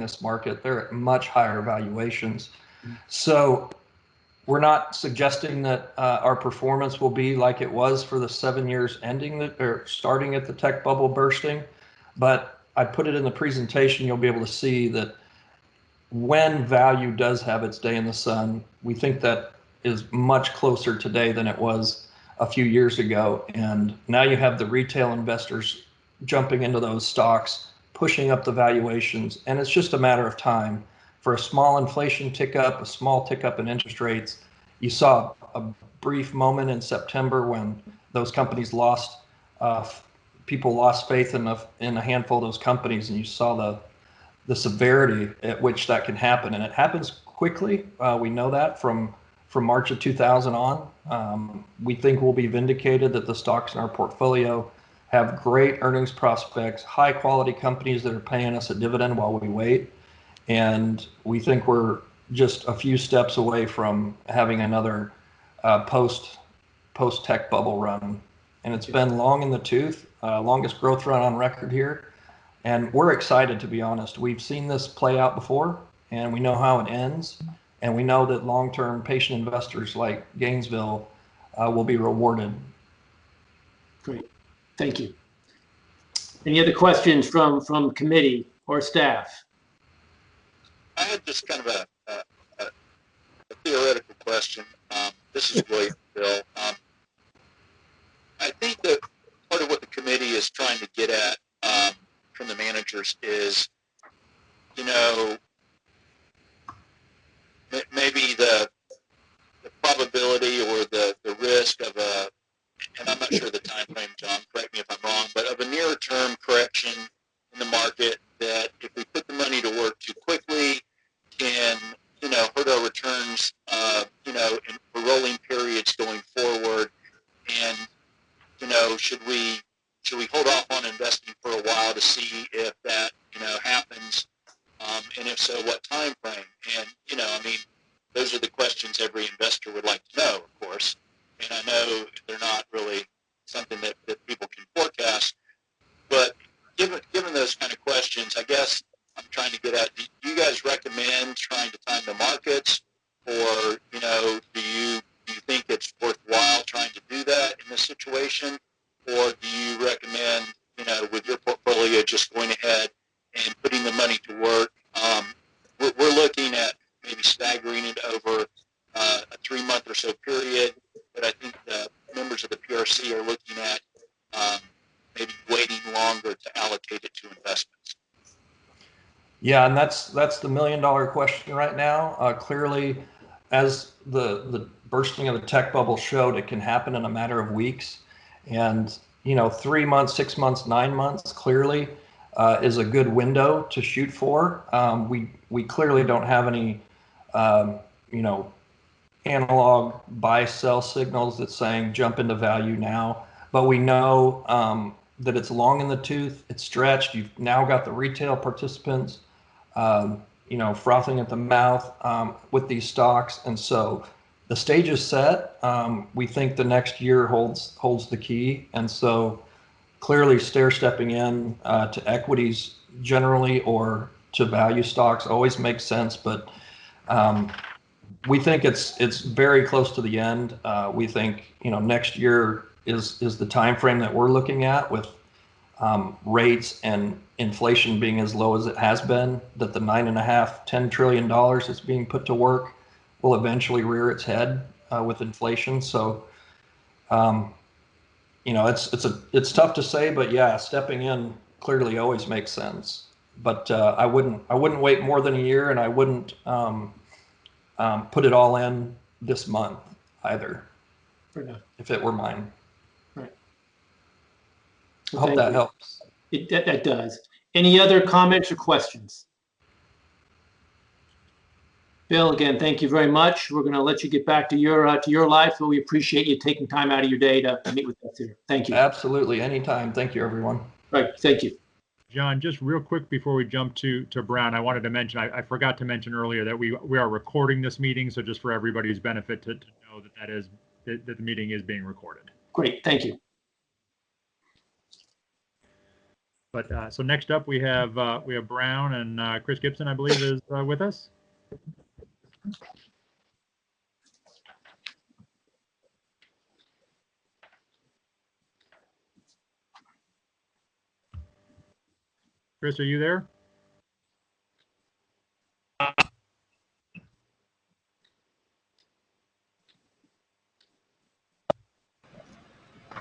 this market, they're at much higher valuations. So we're not suggesting that our performance will be like it was for the 7 years starting at the tech bubble bursting, but I put it in the presentation. You'll be able to see that when value does have its day in the sun, we think that is much closer today than it was a few years ago. And now you have the retail investors jumping into those stocks, pushing up the valuations, and it's just a matter of time for a small inflation tick up, a small tick up in interest rates. You saw a brief moment in September when those companies lost, people lost faith in a handful of those companies, and you saw the severity at which that can happen, and it happens quickly. We know that from March of 2000 on. We think we'll be vindicated that the stocks in our portfolio have great earnings prospects, high quality companies that are paying us a dividend while we wait. And we think we're just a few steps away from having another post tech bubble run. And it's been long in the tooth, longest growth run on record here. And we're excited, to be honest. We've seen this play out before, and we know how it ends. And we know that long-term patient investors like Gainesville will be rewarded. Great, thank you. Any other questions from committee or staff? I had just kind of a theoretical question. This is William Bill. I think that part of what the committee is trying to get at from the managers is, you know, maybe the probability or the risk of and I'm not sure the time frame, John, correct me if I'm wrong, but of a nearer term correction in the market that if we put the money to work too quickly can, you know, hurt our returns, you know, for rolling periods going forward. And, you know, should we hold off on investing for a while to see if that, you know, happens? And if so, what time frame? And, you know, I mean, those are the questions every investor would like to know, of course. And I know they're not really something that people can forecast. But given those kind of questions, I guess I'm trying to get at, do you guys recommend trying to time the markets? Or, you know, do you think it's worthwhile trying to do that in this situation? Or do you recommend, you know, with your portfolio just going ahead and putting the money to work? We're looking at maybe staggering it over a 3-month or so period, but I think the members of the PRC are looking at maybe waiting longer to allocate it to investments. Yeah, and that's the $1 million question right now. Clearly, as the bursting of the tech bubble showed, it can happen in a matter of weeks. And, you know, 3 months, 6 months, 9 months clearly is a good window to shoot for. We clearly don't have any, you know, analog buy-sell signals that's saying jump into value now. But we know that it's long in the tooth, it's stretched. You've now got the retail participants, you know, frothing at the mouth with these stocks. And so the stage is set. We think the next year holds the key. And so clearly stair-stepping in to equities generally or to value stocks always makes sense. But we think it's very close to the end. We think, you know, next year is the time frame that we're looking at, with rates and inflation being as low as it has been, that the $9.5–10 trillion that's being put to work will eventually rear its head with inflation. So, you know, it's tough to say, but yeah, stepping in clearly always makes sense. But I wouldn't wait more than a year, and I wouldn't put it all in this month either, if it were mine. Right. I hope that helps. That does. Any other comments or questions? Bill, again, thank you very much. We're going to let you get back to your life, but we appreciate you taking time out of your day to meet with us here. Thank you. Absolutely, anytime. Thank you, everyone. Right, thank you. John, just real quick before we jump to Brown, I wanted to mention, I forgot to mention earlier that we are recording this meeting, so just for everybody's benefit to know that the meeting is being recorded. Great, thank you. But so next up we have Brown, and Chris Gibson, I believe, is with us. Chris, are you there? I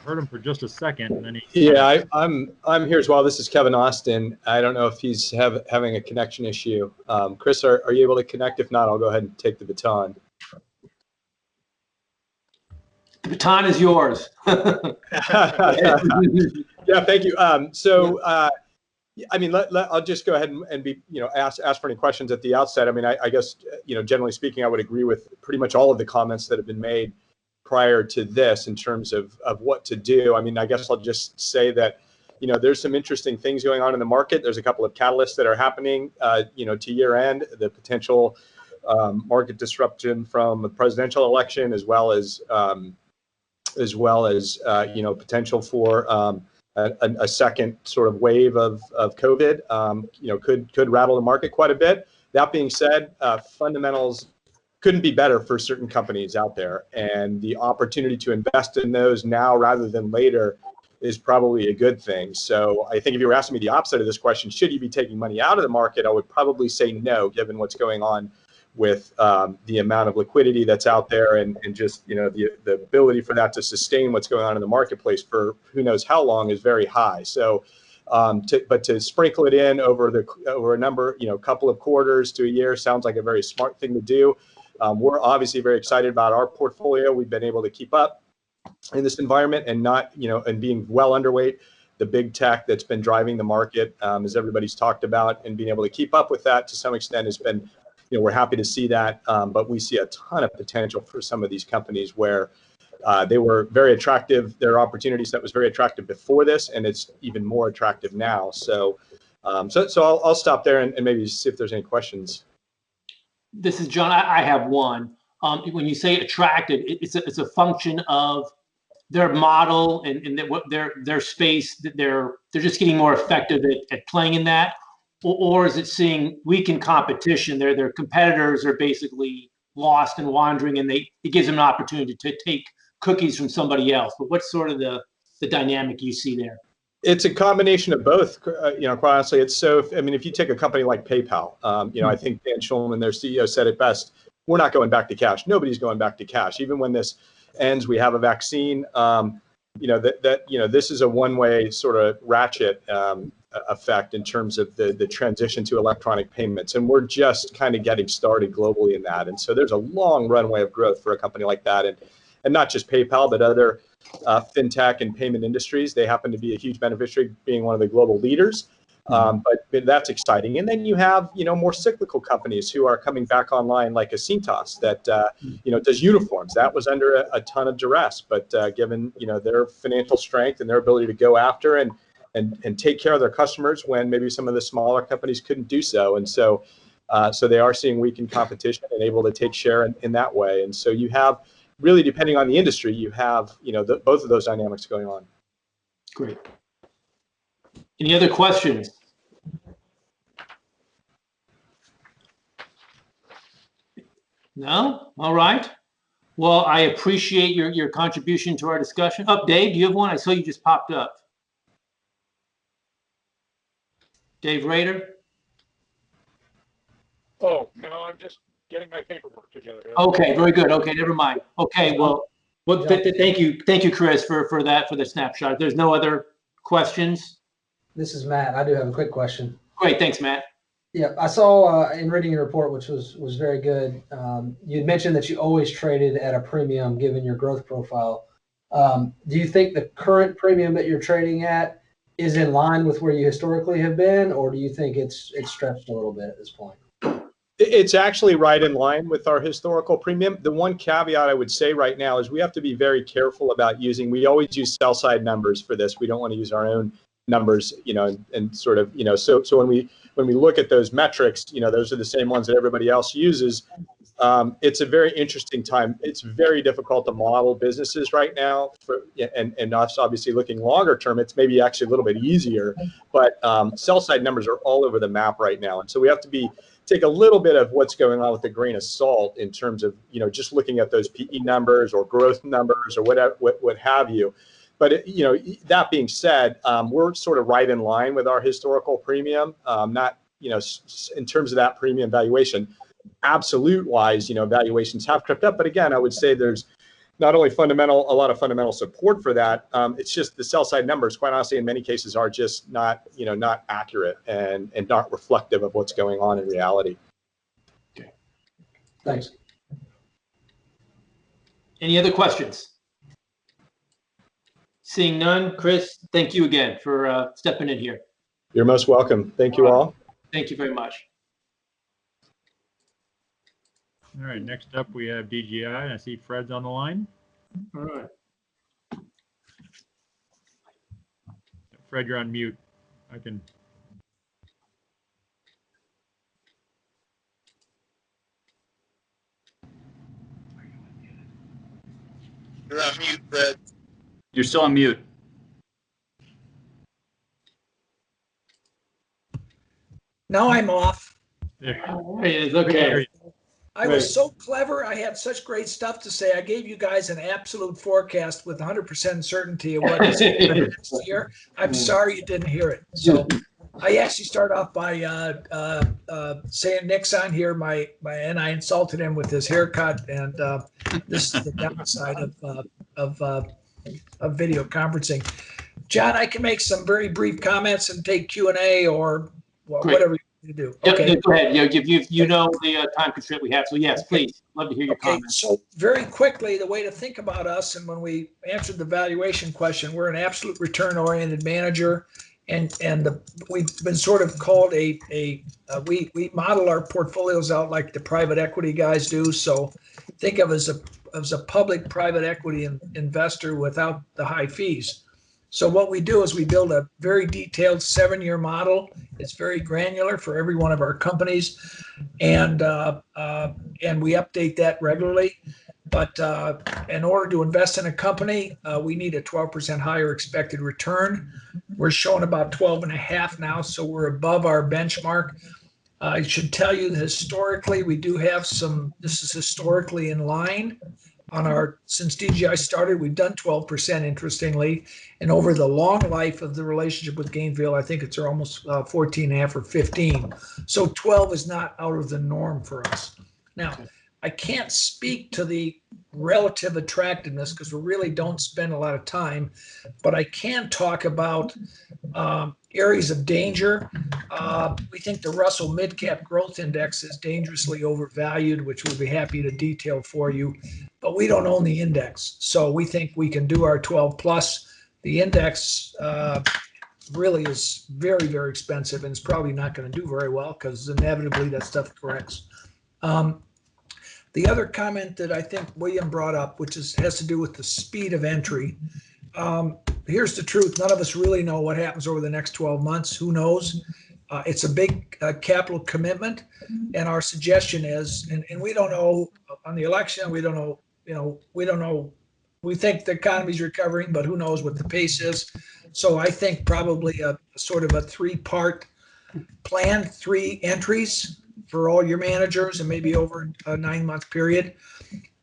heard him for just a second, and then he. Yeah, I'm here as well. This is Kevin Austin. I don't know if he's having a connection issue. Chris, are you able to connect? If not, I'll go ahead and take the baton. The baton is yours. Yeah, thank you. I mean, I'll just go ahead and be, ask for any questions at the outset. I mean, I guess, generally speaking, I would agree with pretty much all of the comments that have been made prior to this in terms of what to do. I mean, I guess I'll just say that, there's some interesting things going on in the market. There's a couple of catalysts that are happening, to year end, the potential market disruption from the presidential election, as well as potential for a second sort of wave of COVID, could rattle the market quite a bit. That being said, fundamentals couldn't be better for certain companies out there, and the opportunity to invest in those now rather than later is probably a good thing. So I think if you were asking me the opposite of this question, should you be taking money out of the market, I would probably say no, given what's going on with the amount of liquidity that's out there, and just the ability for that to sustain what's going on in the marketplace for who knows how long is very high. So but to sprinkle it in over a number, couple of quarters to a year sounds like a very smart thing to do. We're obviously very excited about our portfolio. We've been able to keep up in this environment and not, and being well underweight the big tech that's been driving the market, as everybody's talked about, and being able to keep up with that to some extent has been, we're happy to see that. But we see a ton of potential for some of these companies where they were very attractive. There are opportunities that was very attractive before this, and it's even more attractive now. So, I'll stop there and maybe see if there's any questions. This is John. I have one. When you say attractive, it's a function of their model and their space. That they're just getting more effective at playing in that, or is it seeing weakened competition? Their competitors are basically lost and wandering, and it gives them an opportunity to take cookies from somebody else. But what's sort of the dynamic you see there? It's a combination of both. Quite honestly, it's so. I mean, if you take a company like PayPal, I think Dan Schulman, their CEO, said it best. We're not going back to cash. Nobody's going back to cash. Even when this ends, we have a vaccine. This is a one-way sort of ratchet effect in terms of the transition to electronic payments, and we're just kind of getting started globally in that. And so there's a long runway of growth for a company like that, and not just PayPal, but other fintech and payment industries. They happen to be a huge beneficiary, being one of the global leaders. But that's exciting. And then you have, more cyclical companies who are coming back online, like a Cintas that, does uniforms. That was under a ton of duress, but given, their financial strength and their ability to go after and take care of their customers when maybe some of the smaller companies couldn't do so. And so they are seeing weakened competition and able to take share in that way. And so you have, really, depending on the industry, you have, both of those dynamics going on. Great. Any other questions? No? All right. Well, I appreciate your contribution to our discussion. Dave, do you have one? I saw you just popped up. Dave Rader? Oh, no, I'm just getting my paperwork together. Okay, very good. Okay, never mind. Okay, well thank you, Chris, for the snapshot. If there's no other questions. This is Matt. I do have a quick question. Great, thanks, Matt. Yeah, I saw in reading your report, which was very good. You mentioned that you always traded at a premium given your growth profile. Do you think the current premium that you're trading at is in line with where you historically have been, or do you think it's stretched a little bit at this point? It's actually right in line with our historical premium. The one caveat I would say right now is we have to be very careful about we always use sell side numbers for this. We don't want to use our own numbers, and sort of, so when we look at those metrics, those are the same ones that everybody else uses. It's a very interesting time. It's very difficult to model businesses right now. And us obviously looking longer term, it's maybe actually a little bit easier. But sell side numbers are all over the map right now, and so we have to take a little bit of what's going on with a grain of salt in terms of just looking at those PE numbers or growth numbers or whatever, what have you. But that being said, we're sort of right in line with our historical premium. Not in terms of that premium valuation, absolute wise, valuations have crept up. But again, I would say there's not only a lot of fundamental support for that. It's just the sell side numbers, quite honestly, in many cases are just not accurate and not reflective of what's going on in reality. Okay. Thanks. Any other questions? Seeing none, Chris, thank you again for stepping in here. You're most welcome. Thank you all. Thank you very much. All right, next up we have DGI, and I see Fred's on the line. All right. Fred, you're on mute. I can. You're on mute, Fred. You're still on mute. Now I'm off. There. It's okay. I was so clever. I had such great stuff to say. I gave you guys an absolute forecast with 100% certainty of what is next year. I'm sorry you didn't hear it. So I actually start off by saying Nick's on here. And I insulted him with his haircut. And this is the downside of video conferencing. John, I can make some very brief comments and take Q&A or whatever you do. Okay. Yep, go ahead. You know the time constraint we have. So yes, please. Love to hear your comments. So very quickly, the way to think about us, and when we answered the valuation question, we're an absolute return-oriented manager, and we've been sort of called we model our portfolios out like the private equity guys do. So think of us as a public private equity investor without the high fees. So what we do is we build a very detailed 7-year model. It's very granular for every one of our companies, and we update that regularly. But in order to invest in a company, we need a 12% higher expected return. We're showing about 12.5 now, so we're above our benchmark. I should tell you that historically, we do have this is historically in line. Since DGI started, we've done 12%, interestingly, and over the long life of the relationship with Gainesville, I think it's almost 14.5 or 15. So 12 is not out of the norm for us. Now, I can't speak to the relative attractiveness because we really don't spend a lot of time, but I can talk about areas of danger. We think the Russell Midcap Growth Index is dangerously overvalued, which we'll be happy to detail for you. But we don't own the index, so we think we can do our 12 plus. The index really is very, very expensive, and it's probably not going to do very well because inevitably that stuff corrects. The other comment that I think William brought up, which has to do with the speed of entry. Here's the truth. None of us really know what happens over the next 12 months. Who knows? It's a big capital commitment. And our suggestion is, and we don't know on the election, we don't know, we don't know. We think the economy's recovering, but who knows what the pace is. So I think probably a sort of a 3-part plan, 3 entries for all your managers and maybe over a 9-month period,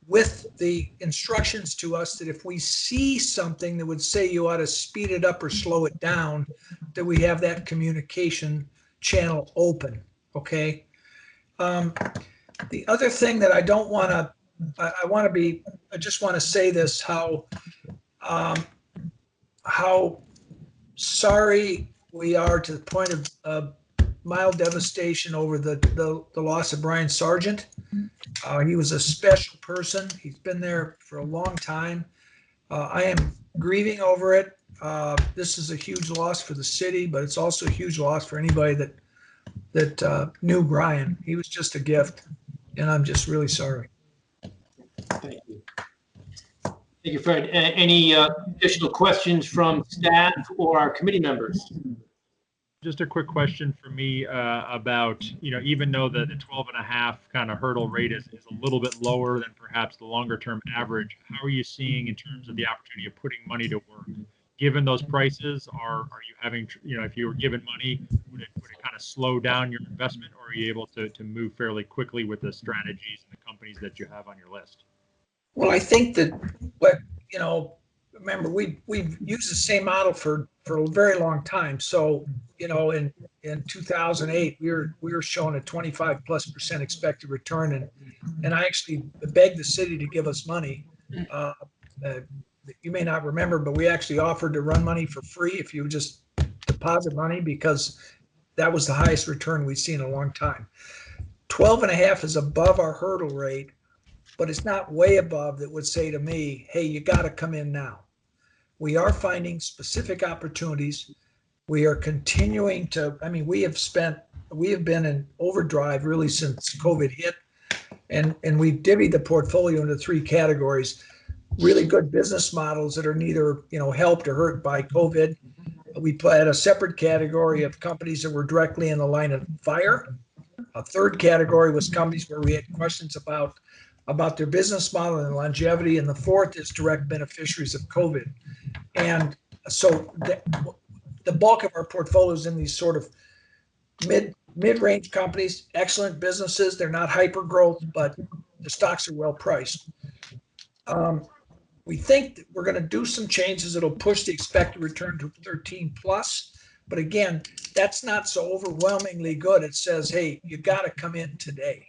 with the instructions to us that if we see something that would say you ought to speed it up or slow it down, that we have that communication channel open. Okay. The other thing that I don't want to, I just want to say this, how sorry we are to the point of mild devastation over the loss of Brian Sargent. He was a special person. He's been there for a long time. I am grieving over it. This is a huge loss for the city, but it's also a huge loss for anybody that knew Brian. He was just a gift, and I'm just really sorry. Thank you. Thank you, Fred. Any additional questions from staff or our committee members? Just a quick question for me about, even though the 12.5 kind of hurdle rate is a little bit lower than perhaps the longer term average, how are you seeing in terms of the opportunity of putting money to work? Given those prices, are you having, if you were given money, would it kind of slow down your investment, or are you able to move fairly quickly with the strategies and the companies that you have on your list? Well, I think that remember we've used the same model for a very long time. So, in 2008, we were showing a 25+% expected return, and I actually begged the city to give us money. You may not remember, but we actually offered to run money for free if you just deposit money, because that was the highest return we've seen in a long time. 12.5 is above our hurdle rate, but it's not way above that would say to me, hey, you got to come in now. We are finding specific opportunities. We are continuing to, we have been in overdrive really since COVID hit, and we've divvied the portfolio into 3 categories. Really good business models that are neither, helped or hurt by COVID. We had a separate category of companies that were directly in the line of fire. A third category was companies where we had questions about their business model and longevity. And the fourth is direct beneficiaries of COVID. And so the bulk of our portfolio is in these sort of mid-range companies, excellent businesses. They're not hyper growth, but the stocks are well priced. We think that we're going to do some changes that'll push the expected return to 13 plus. But again, that's not so overwhelmingly good. It says, hey, you got to come in today.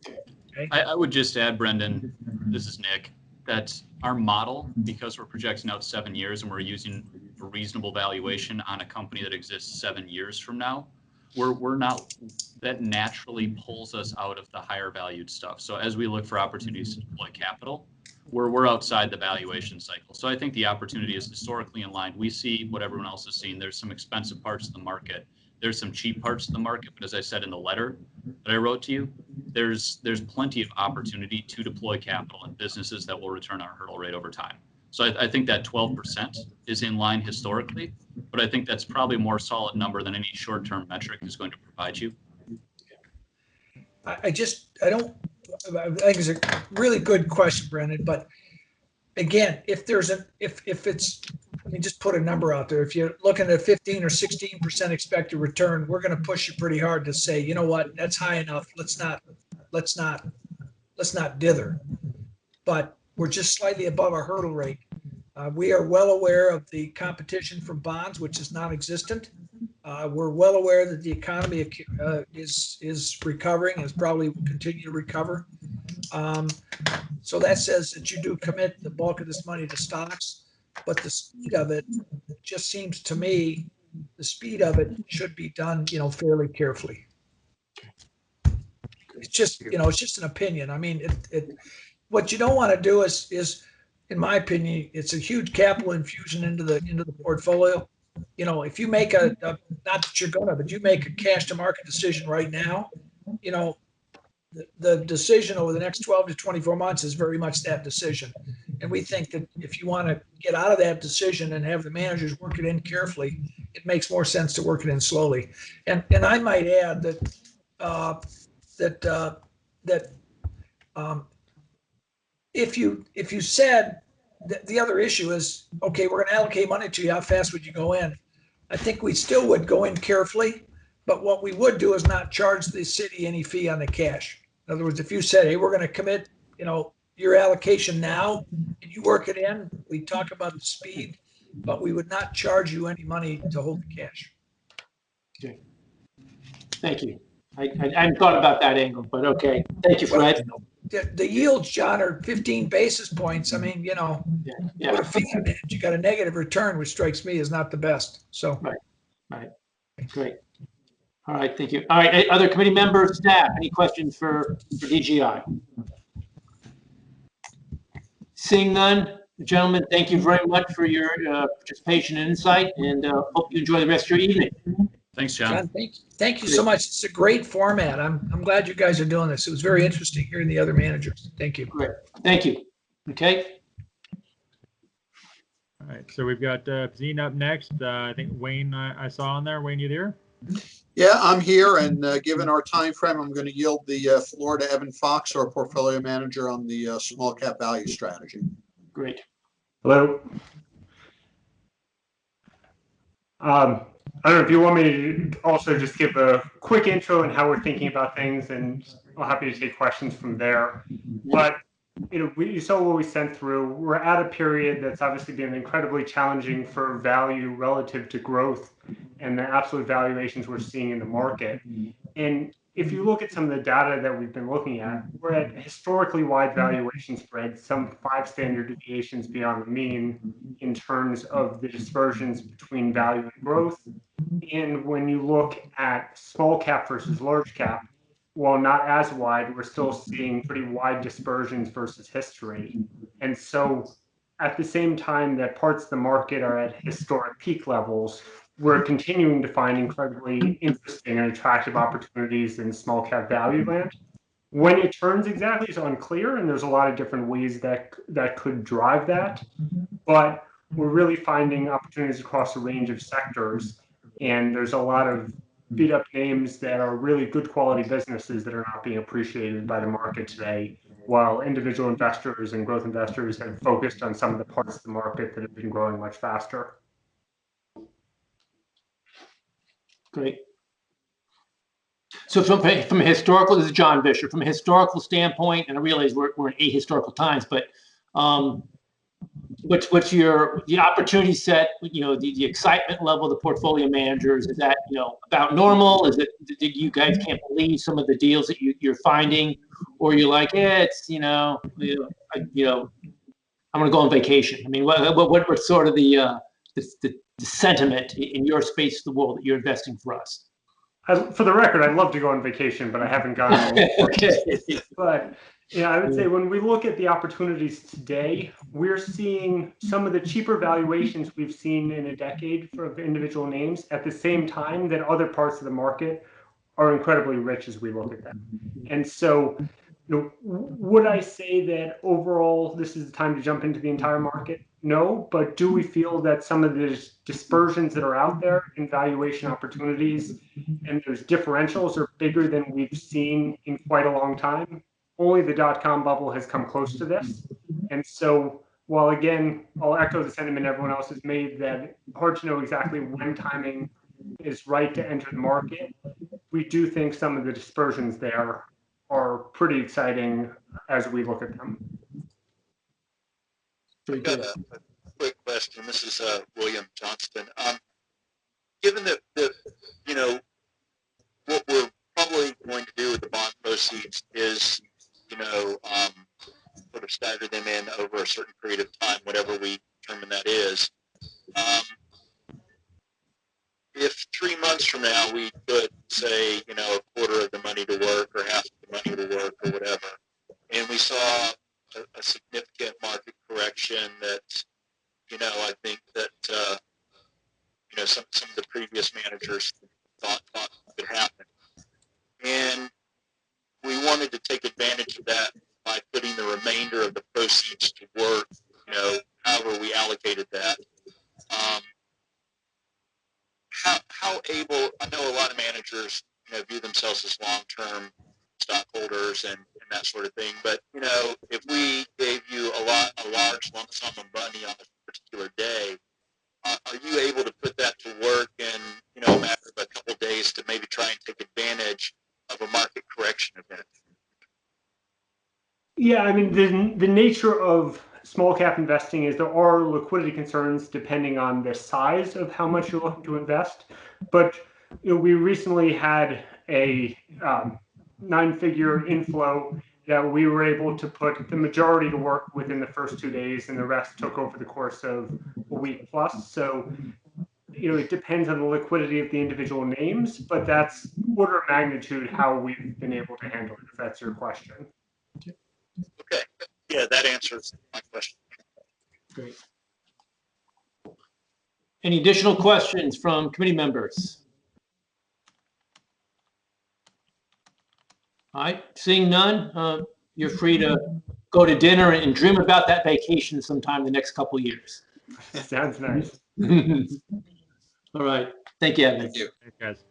Okay? I would just add, Brendan, this is Nick, that our model, because we're projecting out 7 years and we're using a reasonable valuation on a company that exists 7 years from now, we're not, that naturally pulls us out of the higher valued stuff. So as we look for opportunities to deploy capital, we're outside the valuation cycle. So I think the opportunity is historically in line. We see what everyone else is seeing. There's some expensive parts of the market. There's some cheap parts of the market. But as I said in the letter that I wrote to you, there's plenty of opportunity to deploy capital in businesses that will return our hurdle rate over time. So I think that 12% is in line historically, but I think that's probably a more solid number than any short-term metric is going to provide you. I think it's a really good question, Brendan. But again, if it's, let me just put a number out there. If you're looking at 15 or 16% expected return, we're going to push you pretty hard to say, you know what, that's high enough. Let's not dither. But we're just slightly above our hurdle rate. We are well aware of the competition from bonds, which is non-existent. We're well aware that the economy is recovering, is probably will continue to recover. So that says that you do commit the bulk of this money to stocks, but the speed of it just seems to me, the speed of it should be done, fairly carefully. It's just, it's just an opinion. What you don't want to do is, in my opinion, it's a huge capital infusion into the portfolio. If you make not that you're gonna, but you make a cash to market decision right now, the decision over the next 12 to 24 months is very much that decision. And we think that if you want to get out of that decision and have the managers work it in carefully, it makes more sense to work it in slowly. And I might add that if you said that the other issue is, okay, we're going to allocate money to you, how fast would you go in? I think we still would go in carefully, but what we would do is not charge the city any fee on the cash. In other words, if you said, hey, we're going to commit, your allocation now, and you work it in, we talk about the speed, but we would not charge you any money to hold the cash. Okay. Thank you. I hadn't thought about that angle, but okay. Thank you, Fred. The yields, John, are 15 basis points. With a fee on it, you got a negative return, which strikes me as not the best. So Right. Great. All right. Thank you. All right. Other committee members, staff, any questions for DGI? Seeing none, gentlemen, thank you very much for your participation and insight, and hope you enjoy the rest of your evening. Thanks, John. Thank you so much. It's a great format. I'm glad you guys are doing this. It was very interesting hearing the other managers. Thank you. Great. Thank you. Okay. All right. So we've got Zine up next. I think Wayne, I saw on there. Wayne, you there? Yeah, I'm here, and given our time frame, I'm going to yield the floor to Evan Fox, our portfolio manager on the small cap value strategy. Great. Hello. I don't know if you want me to also just give a quick intro and how we're thinking about things, and I'm happy to take questions from there. But you saw what we sent through. We're at a period that's obviously been incredibly challenging for value relative to growth and the absolute valuations we're seeing in the market. And if you look at some of the data that we've been looking at, we're at historically wide valuation spreads, some 5 standard deviations beyond the mean in terms of the dispersions between value and growth. And when you look at small cap versus large cap, while not as wide, we're still seeing pretty wide dispersions versus history. And so at the same time that parts of the market are at historic peak levels, we're continuing to find incredibly interesting and attractive opportunities in small cap value land. When it turns exactly is unclear, and there's a lot of different ways that could drive that, but we're really finding opportunities across a range of sectors, and there's a lot of beat up names that are really good quality businesses that are not being appreciated by the market today, while individual investors and growth investors have focused on some of the parts of the market that have been growing much faster. Great. So from a historical, this is John Vischer, from a historical standpoint, and I realize we're in ahistorical times, but what's the opportunity set, the excitement level of the portfolio managers? Is that, about normal? Is it, that you guys can't believe some of the deals that you're finding, or you're like, it's, I'm going to go on vacation? I mean, what's sort of the sentiment in your space of the world that you're investing for us? For the record, I'd love to go on vacation, but I haven't gone. Okay. But I would say when we look at the opportunities today, we're seeing some of the cheaper valuations we've seen in a decade for individual names at the same time that other parts of the market are incredibly rich as we look at them. And so, would I say that overall this is the time to jump into the entire market? No, but do we feel that some of the dispersions that are out there in valuation opportunities and those differentials are bigger than we've seen in quite a long time? Only the dot-com bubble has come close to this. And so, while again, I'll echo the sentiment everyone else has made that hard to know exactly when timing is right to enter the market, we do think some of the dispersions there are pretty exciting as we look at them. I've got a quick question. This is William Johnston. Given that what we're probably going to do with the bond proceeds is, sort of stagger them in over a certain period of time, whatever we determine that is. If 3 months from now we put, say, a quarter of the money to work or half of the money to work or whatever, and we saw a significant market correction that, I think that, some of the previous managers thought could happen. And we wanted to take advantage of that by putting the remainder of the proceeds to work, however we allocated that. How able, I know a lot of managers, view themselves as long-term stockholders and that sort of thing, but, if we gave you a large lump sum of money on a particular day, are you able to put that to work in, a matter of a couple of days to maybe try and take advantage of a market correction event? Yeah, I mean, the nature of small cap investing is there are liquidity concerns depending on the size of how much you're looking to invest. But we recently had a 9-figure inflow that we were able to put the majority to work within the first 2 days, and the rest took over the course of a week plus. So, it depends on the liquidity of the individual names, but that's order of magnitude how we've been able to handle it, if that's your question. Okay. Yeah, that answers my question. Great. Any additional questions from committee members? All right, seeing none, you're free to go to dinner and dream about that vacation sometime in the next couple of years. Sounds nice. All right. Thank you, Evan. Thank you. Thanks, guys.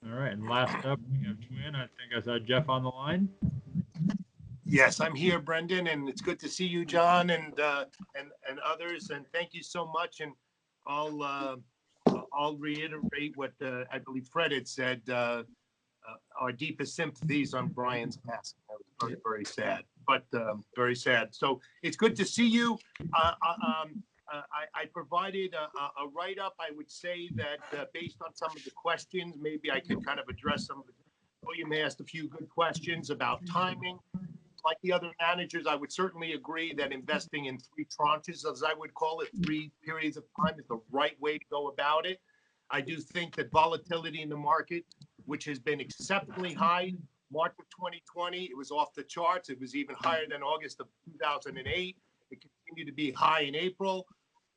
All right, and last up, we have Twin. I think I saw Jeff on the line. Yes, I'm here, Brendan, and it's good to see you, John, and others. And thank you so much. And I'll reiterate what I believe Fred had said. Our deepest sympathies on Brian's passing. That was very, very sad, but very sad. So it's good to see you. I provided a write-up. I would say that based on some of the questions, maybe I could kind of address some of the. William asked a few good questions about timing. Like the other managers, I would certainly agree that investing in 3 tranches, as I would call it, 3 periods of time, is the right way to go about it. I do think that volatility in the market, which has been exceptionally high, March of 2020, it was off the charts. It was even higher than August of 2008. It continued to be high in April.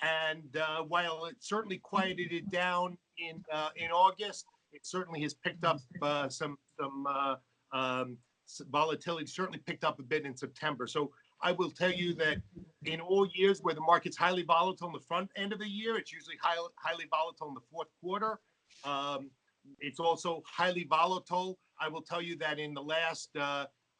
And while it certainly quieted it down in August, it certainly has picked up some volatility, certainly picked up a bit in September. So I will tell you that in all years where the market's highly volatile in the front end of the year, it's usually highly volatile in the fourth quarter. It's also highly volatile. I will tell you that in the last,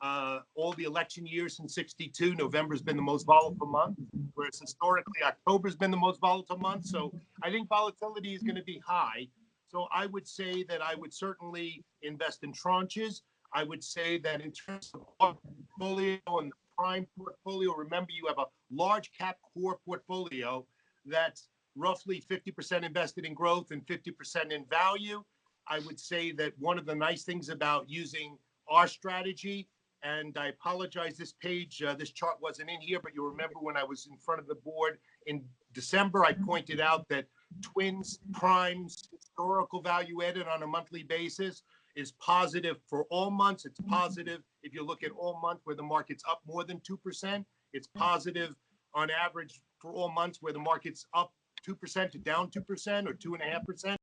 all the election years since '62, November's been the most volatile month, whereas historically October's been the most volatile month. So I think volatility is going to be high. So I would say that I would certainly invest in tranches. I would say that in terms of portfolio and the prime portfolio, remember you have a large cap core portfolio that's roughly 50% invested in growth and 50% in value. I would say that one of the nice things about using our strategy, and I apologize, this page, this chart wasn't in here, but you remember when I was in front of the board in December, I pointed out that Twin's Prime's historical value added on a monthly basis is positive for all months. It's positive if you look at all months where the market's up more than 2%. It's positive on average for all months where the market's up 2% to down 2% or 2.5%.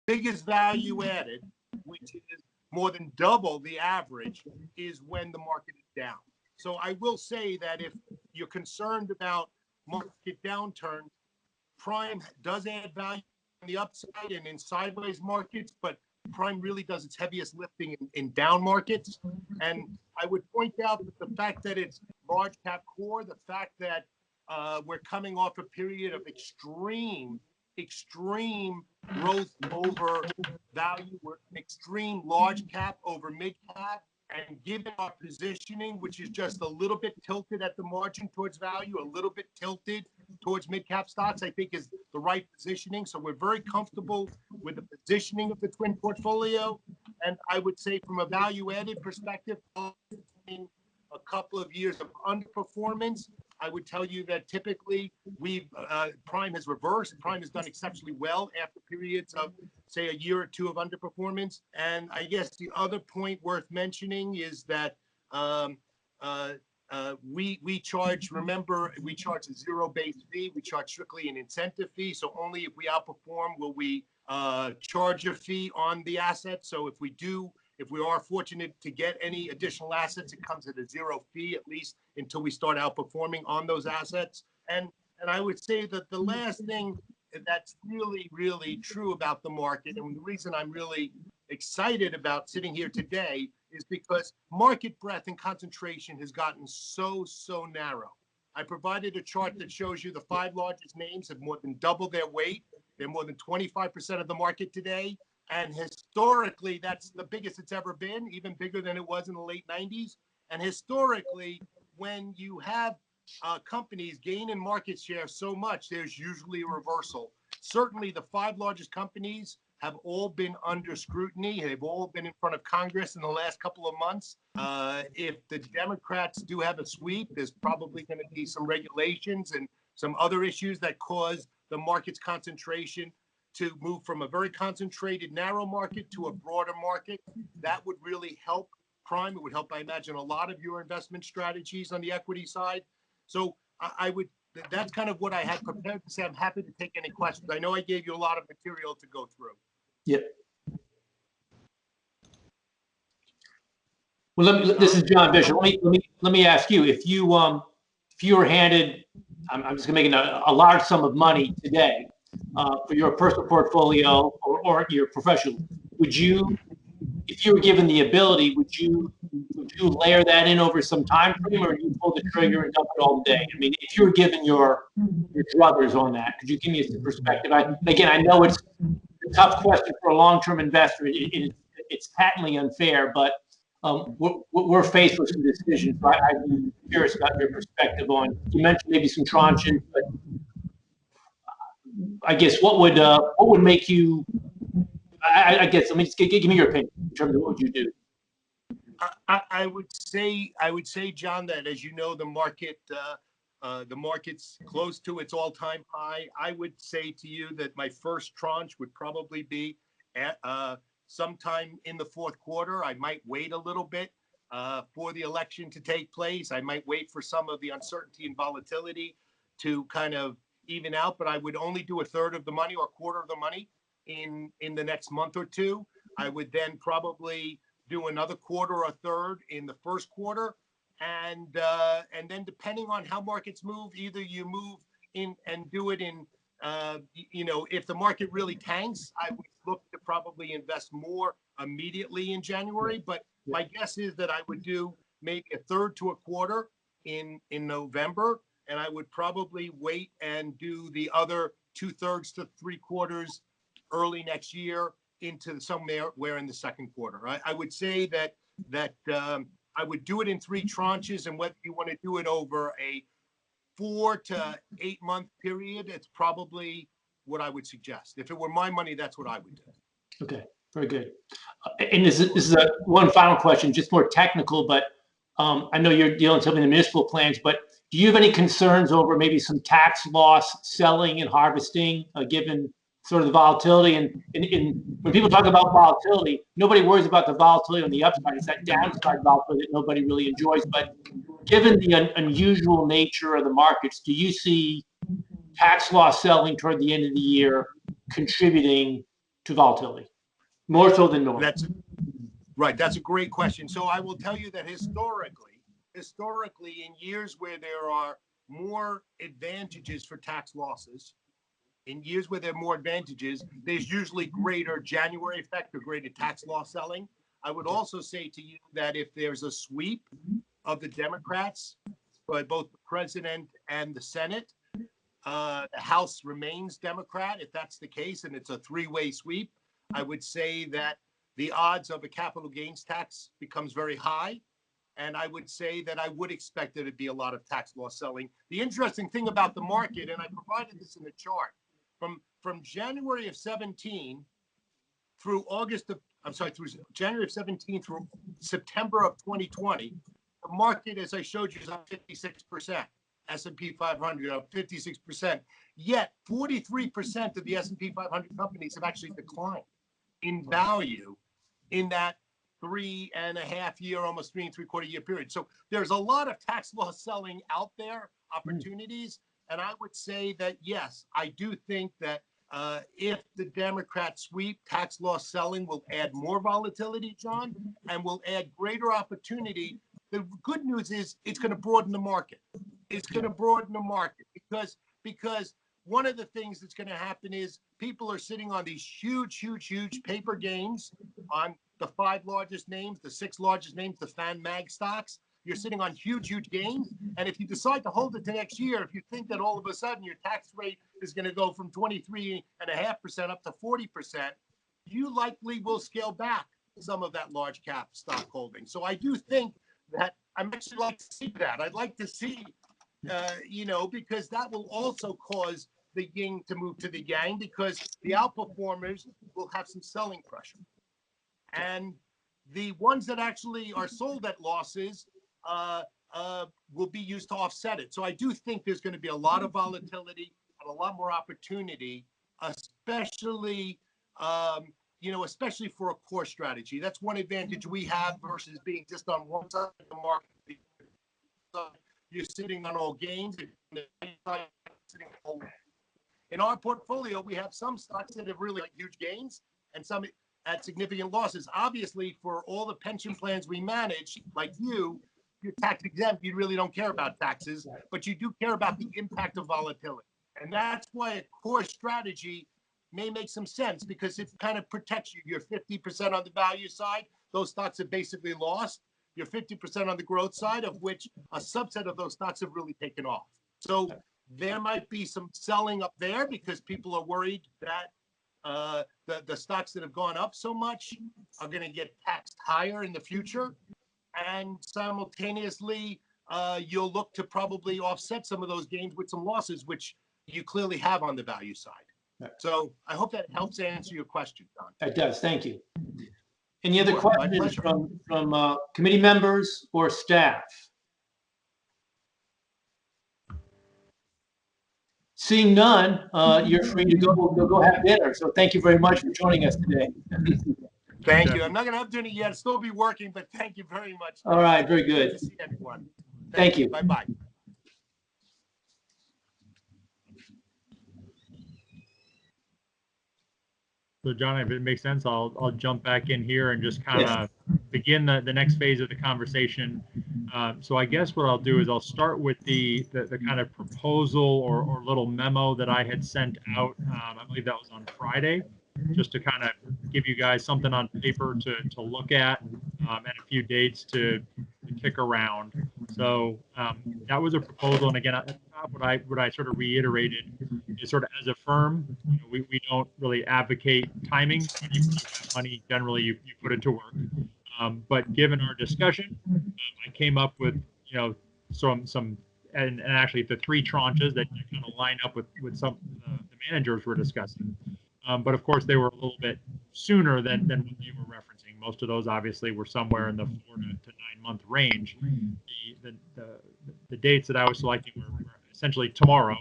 Biggest value added, which is more than double the average, is when the market is down. So I will say that if you're concerned about market downturns, Prime does add value on the upside and in sideways markets, but Prime really does its heaviest lifting in down markets. And I would point out that the fact that it's large cap core, the fact that we're coming off a period of extreme growth over value, we're extreme large cap over mid cap, and given our positioning, which is just a little bit tilted at the margin towards value, a little bit tilted towards mid cap stocks, I think is the right positioning. So we're very comfortable with the positioning of the Twin portfolio. And I would say from a value added perspective, in a couple of years of underperformance, I would tell you that typically Prime has reversed. Prime has done exceptionally well after periods of, say, a year or two of underperformance. And I guess the other point worth mentioning is that we charge, remember, we charge a zero-based fee. We charge strictly an incentive fee. So only if we outperform will we charge a fee on the asset. So if we are fortunate to get any additional assets, it comes at a zero fee, at least until we start outperforming on those assets. And I would say that the last thing that's really, really true about the market, and the reason I'm really excited about sitting here today, is because market breadth and concentration has gotten so narrow. I provided a chart that shows you the 5 largest names have more than doubled their weight. They're more than 25% of the market today. And historically, that's the biggest it's ever been, even bigger than it was in the late 90s. And historically, when you have companies gain in market share so much, there's usually a reversal. Certainly, the 5 largest companies have all been under scrutiny. They've all been in front of Congress in the last couple of months. If the Democrats do have a sweep, there's probably going to be some regulations and some other issues that cause the market's concentration to move from a very concentrated narrow market to a broader market. That would really help Prime. It would help, I imagine, a lot of your investment strategies on the equity side. So that's kind of what I had prepared to say. I'm happy to take any questions. I know I gave you a lot of material to go through. Yeah. Well, this is John Bishop. Let me ask you, if you were handed, I'm just going to make a large sum of money today, for your personal portfolio or your professional, would you if you were given the ability, would you layer that in over some time frame, or do you pull the trigger and dump it all today? I mean, if you were given your druthers on that, could you give me some perspective? Again, I know it's a tough question for a long-term investor. It's patently unfair, but we're faced with some decisions. So I'd be curious about your perspective on. You mentioned maybe some tranches, but I guess what would make you? I guess let me just give me your opinion in terms of what would you do. I would say, John, that as you know, the market's close to its all-time high. I would say to you that my first tranche would probably be at sometime in the fourth quarter. I might wait a little bit for the election to take place. I might wait for some of the uncertainty and volatility to kind of even out, but I would only do a third of the money or a quarter of the money in the next month or two. I would then probably do another quarter or a third in the first quarter. And then depending on how markets move, either you move in and do it in, if the market really tanks, I would look to probably invest more immediately in January. But my guess is that I would do maybe a third to a quarter in November. And I would probably wait and do the other 2/3 to 3/4 early next year into somewhere in the second quarter. I would say that I would do it in 3 tranches, and whether you want to do it over a 4 to 8 month period, it's probably what I would suggest. If it were my money, that's what I would do. Okay, very good. And this is one final question, just more technical, but I know you're dealing with some of the municipal plans, but do you have any concerns over maybe some tax loss selling and harvesting, given sort of the volatility? And when people talk about volatility, nobody worries about the volatility on the upside. It's that downside volatility that nobody really enjoys. But given the unusual nature of the markets, do you see tax loss selling toward the end of the year contributing to volatility more so than normal? That's a great question. So I will tell you that historically, in years where there are more advantages for tax losses, there's usually greater January effect or greater tax loss selling. I would also say to you that if there's a sweep of the Democrats by both the president and the Senate, the House remains Democrat. If that's the case, and it's a 3-way sweep, I would say that the odds of a capital gains tax becomes very high. And I would say that I would expect there to be a lot of tax loss selling. The interesting thing about the market, and I provided this in the chart, from January of 17 through through January of 17 through September of 2020, the market, as I showed you, is up 56%. S&P 500 up 56%. Yet 43% of the S&P 500 companies have actually declined in value in that 3.5 year, almost 3 3/4 year period. So there's a lot of tax loss selling out there, opportunities. And I would say that, yes, I do think that if the Democrats sweep, tax loss selling will add more volatility, John, and will add greater opportunity. The good news is it's going to broaden the market. It's going to broaden the market because one of the things that's going to happen is people are sitting on these huge paper gains on the 5 largest names, the 6 largest names, the FAN mag stocks. You're sitting on huge gains. And if you decide to hold it to next year, if you think that all of a sudden your tax rate is going to go from 23.5% up to 40%, you likely will scale back some of that large cap stock holding. So I do think that I'm actually like to see that. I'd like to see, because that will also cause the yin to move to the yang, because the outperformers will have some selling pressure. And the ones that actually are sold at losses will be used to offset it. So I do think there's going to be a lot of volatility and a lot more opportunity, especially for a core strategy. That's one advantage we have versus being just on one side of the market. You're sitting on all gains. In our portfolio, we have some stocks that have really huge gains and some at significant losses. Obviously, for all the pension plans we manage, like you're tax exempt, you really don't care about taxes, but you do care about the impact of volatility. And that's why a core strategy may make some sense because it kind of protects you. You're 50% on the value side. Those stocks are basically lost. You're 50% on the growth side, of which a subset of those stocks have really taken off. So there might be some selling up there because people are worried that the stocks that have gone up so much are going to get taxed higher in the future. And simultaneously, you'll look to probably offset some of those gains with some losses, which you clearly have on the value side. So I hope that helps answer your question, Don. It does. Thank you. Any other Sure, my questions pleasure. from committee members or staff? Seeing none, you're free to go have dinner. So thank you very much for joining us today. Thank you. I'm not going to have dinner yet. I'll still be working, but thank you very much. All right. Very good. Good to see everyone. Thank you. Bye-bye. So John, if it makes sense, I'll jump back in here and just kind of begin the next phase of the conversation. So I guess what I'll do is I'll start with the kind of proposal or little memo that I had sent out. I believe that was on Friday, just to kind of give you guys something on paper to look at and a few dates to kick around. So that was a proposal, and again, what I sort of reiterated is sort of as a firm, we don't really advocate timing. When you have money, generally you put it to work. But given our discussion, I came up with some and actually the 3 tranches that kind of line up with some the managers were discussing. But of course, they were a little bit sooner than what they were referencing. Most of those obviously were somewhere in the 4 to 9 month range. The dates that I was selecting were essentially tomorrow.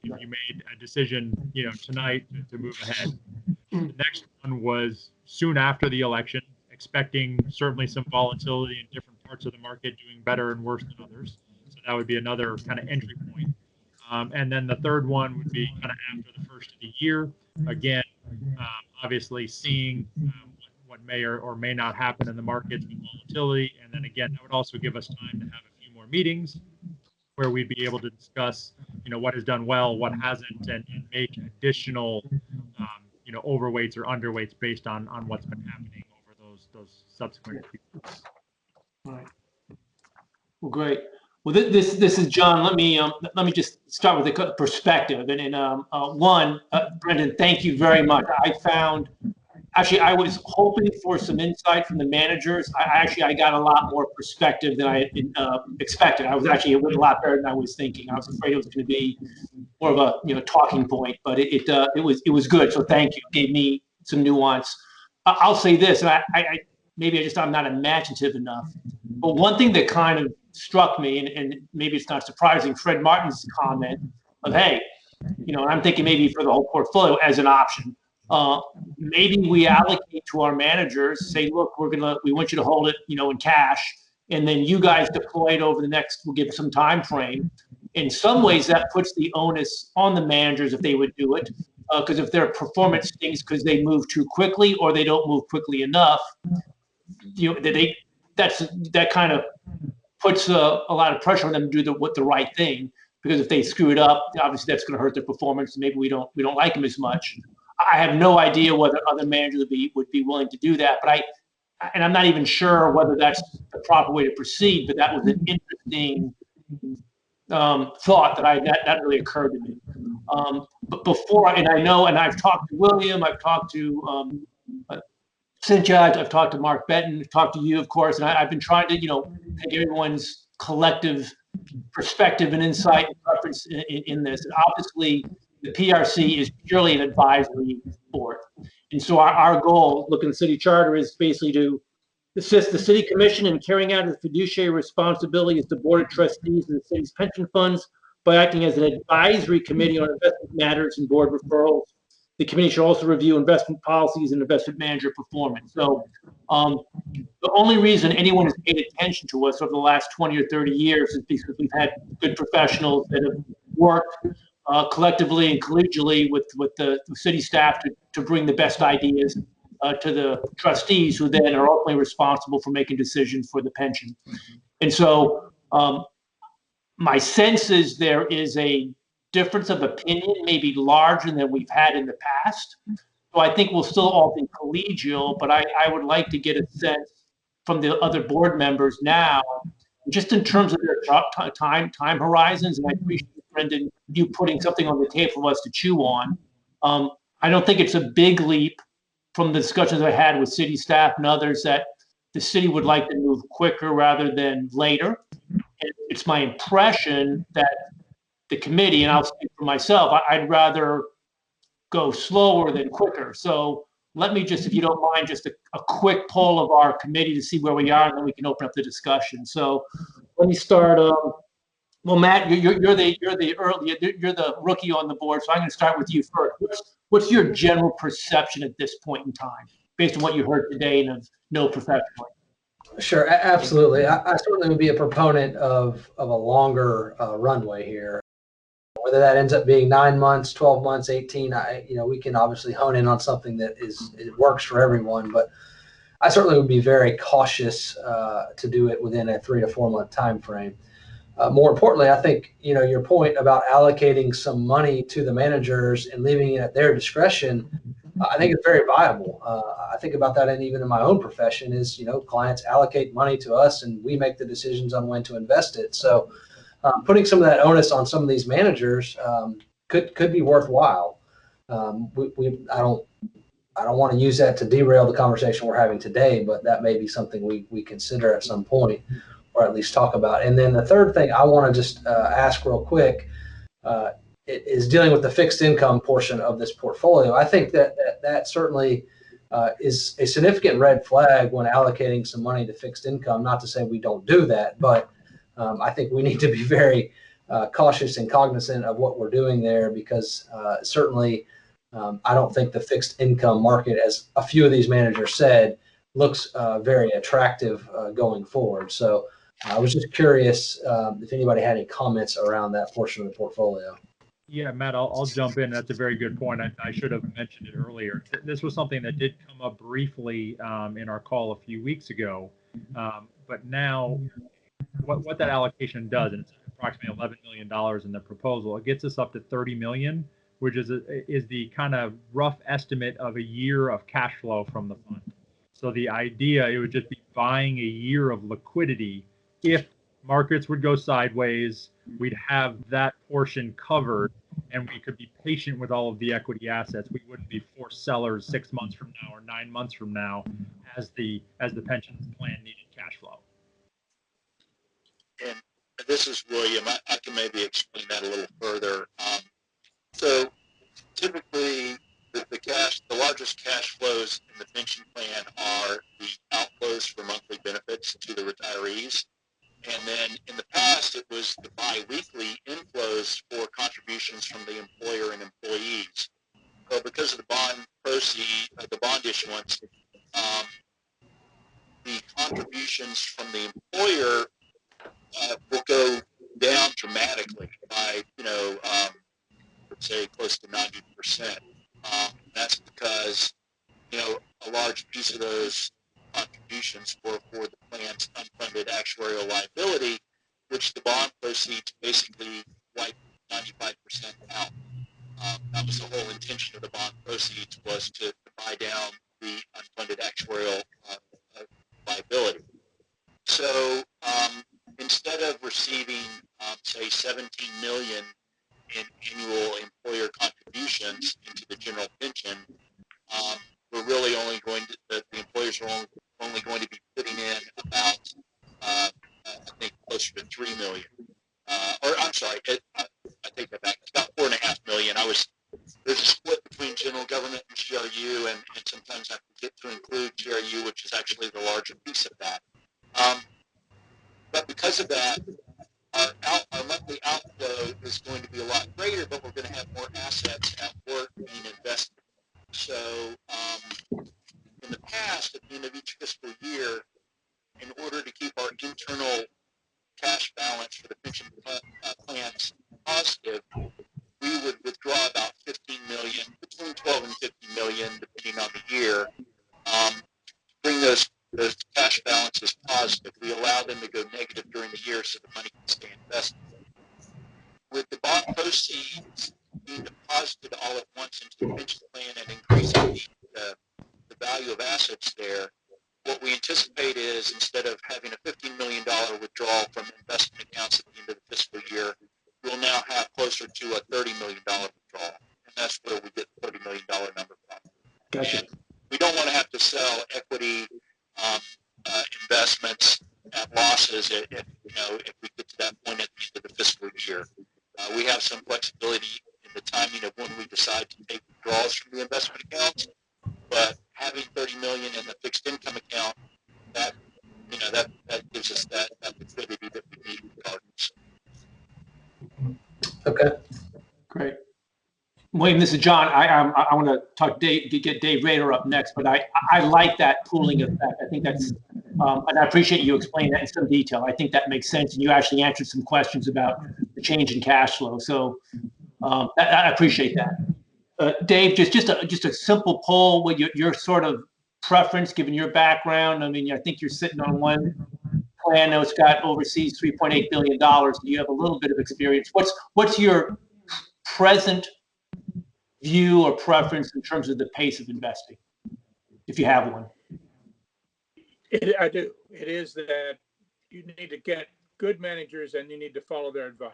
If you made a decision, tonight to move ahead. The next one was soon after the election, expecting certainly some volatility in different parts of the market, doing better and worse than others. So that would be another kind of entry point. And then the third one would be kind of after the first of the year. Again, obviously seeing what may or may not happen in the markets with volatility. And then again, that would also give us time to have a few more meetings where we'd be able to discuss, what has done well, what hasn't, and make additional, overweights or underweights based on what's been happening over those subsequent periods. Right. Well, great. Well, this is John. Let me just start with a perspective. And one, Brendan, thank you very much. I was hoping for some insight from the managers. I got a lot more perspective than I expected. It went a lot better than I was thinking. I was afraid it was going to be more of a talking point, but it was good. So thank you. It gave me some nuance. I'll say this, and I'm not imaginative enough. But one thing that kind of struck me, and maybe it's not surprising, Fred Martin's comment of, hey, and I'm thinking maybe for the whole portfolio as an option. Maybe we allocate to our managers, say, look, we want you to hold it, in cash, and then you guys deploy it over the next, we'll give some time frame. In some ways, that puts the onus on the managers if they would do it, because if their performance stinks because they move too quickly or they don't move quickly enough, that kind of puts a lot of pressure on them to do the right thing. Because if they screw it up, obviously that's going to hurt their performance. Maybe we don't like them as much. I have no idea whether other managers would be willing to do that, but I'm not even sure whether that's the proper way to proceed. But that was an interesting thought that really occurred to me. But before, and I've talked to William, I've talked to Cynthia, I've talked to Mark Benton, I've talked to you, of course, and I've been trying to take everyone's collective perspective and insight and preference in this. And obviously, the PRC is purely an advisory board. And so our goal, looking at the city charter, is basically to assist the city commission in carrying out its fiduciary responsibility as the board of trustees of the city's pension funds by acting as an advisory committee on investment matters and board referrals. The committee should also review investment policies and investment manager performance. So the only reason anyone has paid attention to us over the last 20 or 30 years is because we've had good professionals that have worked collectively and collegially with the city staff to bring the best ideas to the trustees, who then are ultimately responsible for making decisions for the pension. And so my sense is there is a difference of opinion may be larger than we've had in the past. So I think we'll still all be collegial, but I would like to get a sense from the other board members now, just in terms of their time horizons. And I appreciate, Brendan, you putting something on the table for us to chew on. I don't think it's a big leap from the discussions I had with city staff and others that the city would like to move quicker rather than later. And it's my impression that the committee, and I'll speak for myself, I'd rather go slower than quicker. So let me just, if you don't mind, just a quick poll of our committee to see where we are, and then we can open up the discussion. So let me start. Well, Matt, you're the rookie on the board, so I'm going to start with you first. What's your general perception at this point in time, based on what you heard today and have know professionally? Sure, absolutely. I certainly would be a proponent of a longer runway here. Whether that ends up being 9 months, 12 months, 18, we can obviously hone in on something that it works for everyone. But I certainly would be very cautious to do it within a 3 to 4 month time frame. More importantly, I think your point about allocating some money to the managers and leaving it at their discretion, I think it's very viable. I think about that, and even in my own profession, is clients allocate money to us, and we make the decisions on when to invest it. So, putting some of that onus on some of these managers could be worthwhile. I don't want to use that to derail the conversation we're having today, but that may be something we consider at some point, or at least talk about. And then the third thing I want to just ask real quick is dealing with the fixed income portion of this portfolio. I think that certainly is a significant red flag when allocating some money to fixed income. Not to say we don't do that, but I think we need to be very cautious and cognizant of what we're doing there, because certainly I don't think the fixed income market, as a few of these managers said, looks very attractive going forward. So I was just curious if anybody had any comments around that portion of the portfolio. Yeah, Matt, I'll jump in. That's a very good point. I should have mentioned it earlier. This was something that did come up briefly in our call a few weeks ago. But now what that allocation does, and it's approximately $11 million in the proposal, it gets us up to $30 million, which is the kind of rough estimate of a year of cash flow from the fund. So the idea, it would just be buying a year of liquidity. If markets would go sideways, we'd have that portion covered, and we could be patient with all of the equity assets. We wouldn't be forced sellers 6 months from now or 9 months from now as the pension plan needed cash flow. And this is William. I can maybe explain that a little further. So typically, the largest cash flows in the pension plan are the outflows for monthly benefits to the retirees. And then in the past, it was the biweekly inflows for contributions from the employer and employees. So because of the bond issuance, the contributions from the employer will go down dramatically by, let's say close to 90%. That's because, a large piece of those contributions were for the plan's unfunded actuarial liability, which the bond proceeds basically wipe 95% out. That was the whole intention of the bond proceeds, was to buy down the unfunded actuarial liability. So instead of receiving, say, $17 million in annual employer contributions into the general pension, we're really only the employers are only going to be putting in about, I think, closer to $3 million. Or I'm sorry, I take that back. It's about $4.5 million. There's a split between general government and GRU, and sometimes I forget to include GRU, which is actually the larger piece of that. But because of that, our monthly outflow is going to be a lot greater, but we're going to have more assets at work being invested. So in the past, at the end of each fiscal year, in order to keep our internal cash balance for the pension plans positive, we would withdraw about $15 million, between 12 and 50 million, depending on the year, to bring those cash balances positive. We allow them to go negative during the year so the money can stay invested. with the bond proceeds being deposited all at once into the pension plan and increasing the value of assets there, what we anticipate is instead of having a $15 million withdrawal from investment accounts at the end of the fiscal year, we'll now have closer to a $30 million withdrawal. And that's where we get the $30 million number from. Gotcha. And we don't want to have to sell equity investments at losses if we get to that point at the end of the fiscal year. We have some flexibility in the timing of when we decide to take withdrawals from the investment accounts, but having 30 million in the fixed income account, that gives us that liquidity that we need regardless. Okay. Great. William, this is John. I want to get Dave Rader up next, but I like that pooling effect. I think that's, and I appreciate you explaining that in some detail. I think that makes sense, and you actually answered some questions about the change in cash flow. So I appreciate that. Dave, just a simple poll with your sort of preference, given your background. I mean, I think you're sitting on one plan that's got overseas $3.8 billion. You have a little bit of experience. What's your present view or preference in terms of the pace of investing, if you have one? I do. It is that you need to get good managers and you need to follow their advice.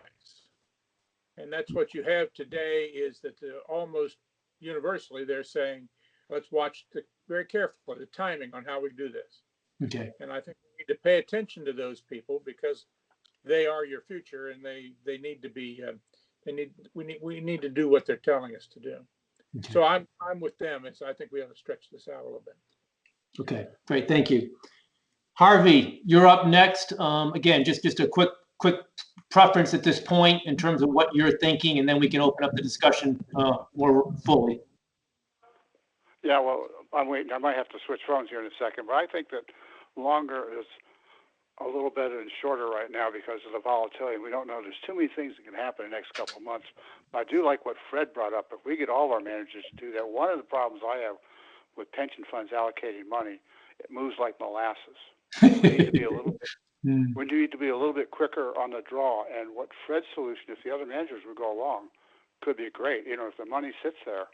And that's what you have today, is that almost universally they're saying, let's watch very carefully the timing on how we do this. Okay. And I think we need to pay attention to those people because they are your future, and they need to be we need to do what they're telling us to do. Okay. So I'm with them. I think we ought to stretch this out a little bit. Okay, great, thank you. Harvey, you're up next. Again, just a quick preference at this point in terms of what you're thinking, and then we can open up the discussion more fully. Yeah, well, I'm waiting. I might have to switch phones here in a second, but I think that longer is a little better than shorter right now because of the volatility. We don't know. There's too many things that can happen in the next couple of months. But I do like what Fred brought up. If we get all our managers to do that, one of the problems I have with pension funds allocating money, it moves like molasses. We need to be a little bit. We need to be a little bit quicker on the draw. And what Fred's solution, if the other managers would go along, could be great. If the money sits there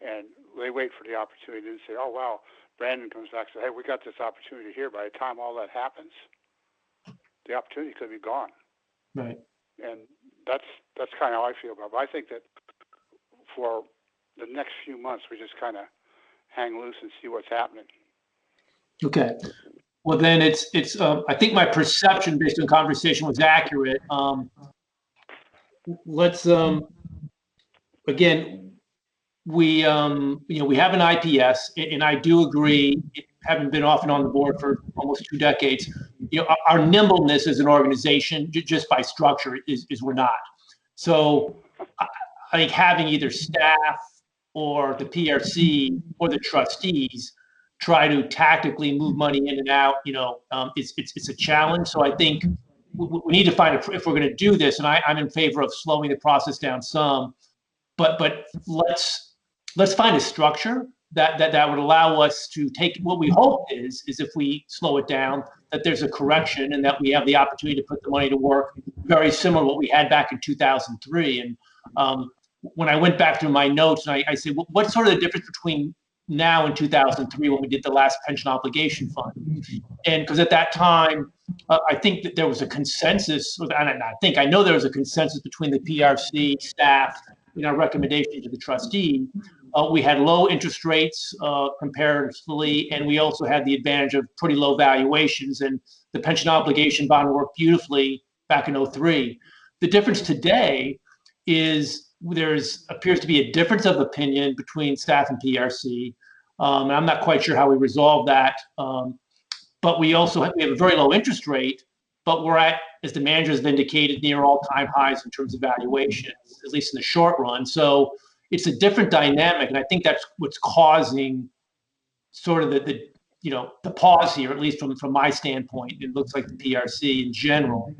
and they wait for the opportunity and say, "Oh wow," Brandon comes back and says, "Hey, we got this opportunity here." By the time all that happens, the opportunity could be gone. Right. And that's kind of how I feel about it. But I think that for the next few months, we just kind of hang loose and see what's happening. Okay. Well, then it's I think my perception based on conversation was accurate. Let's again, we have an IPS, and I do agree, having been off and on the board for almost 2 decades, our nimbleness as an organization, just by structure, is we're not. So I think having either staff or the PRC or the trustees try to tactically move money in and out, it's a challenge. So I think we need to find if we're going to do this, and I'm in favor of slowing the process down some, but let's find a structure that would allow us to take what we hope is if we slow it down, that there's a correction and that we have the opportunity to put the money to work very similar to what we had back in 2003. And when I went back through my notes and I said, what's sort of the difference between now and 2003 when we did the last pension obligation fund? And because at that time, I think that there was a consensus, and I know there was a consensus between the PRC staff in our recommendation to the trustee. We had low interest rates comparatively, and we also had the advantage of pretty low valuations, and the pension obligation bond worked beautifully back in 2003. The difference today is appears to be a difference of opinion between staff and PRC. And I'm not quite sure how we resolve that. But we have a very low interest rate, but we're at, as the managers have indicated, near all-time highs in terms of valuations, at least in the short run. So it's a different dynamic, and I think that's what's causing sort of the pause here, at least from my standpoint. It looks like the PRC in general.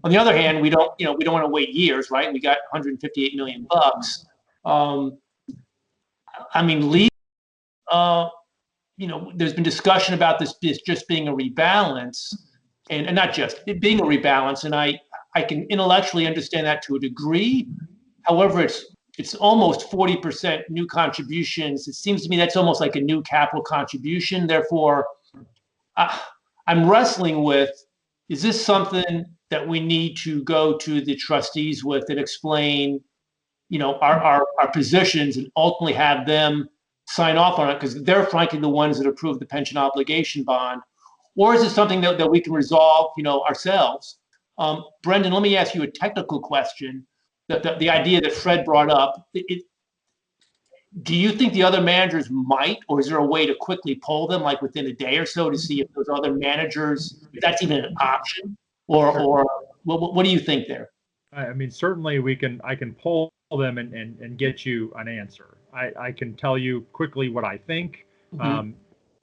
On the other hand, we don't want to wait years, right? We got $158 million. I mean, there's been discussion about this just being a rebalance, and not just it being a rebalance. And I can intellectually understand that to a degree. However, it's almost 40% new contributions. It seems to me that's almost like a new capital contribution. Therefore, I'm wrestling with, is this something that we need to go to the trustees with and explain, our positions and ultimately have them sign off on it because they're frankly the ones that approved the pension obligation bond? Or is it something that we can resolve, ourselves? Brendan, let me ask you a technical question. The idea that Fred brought up, do you think the other managers might, or is there a way to quickly poll them, like within a day or so, to see if those other managers, if that's even an option, or what do you think there? I mean, certainly I can poll them and get you an answer. I can tell you quickly what I think. Mm-hmm.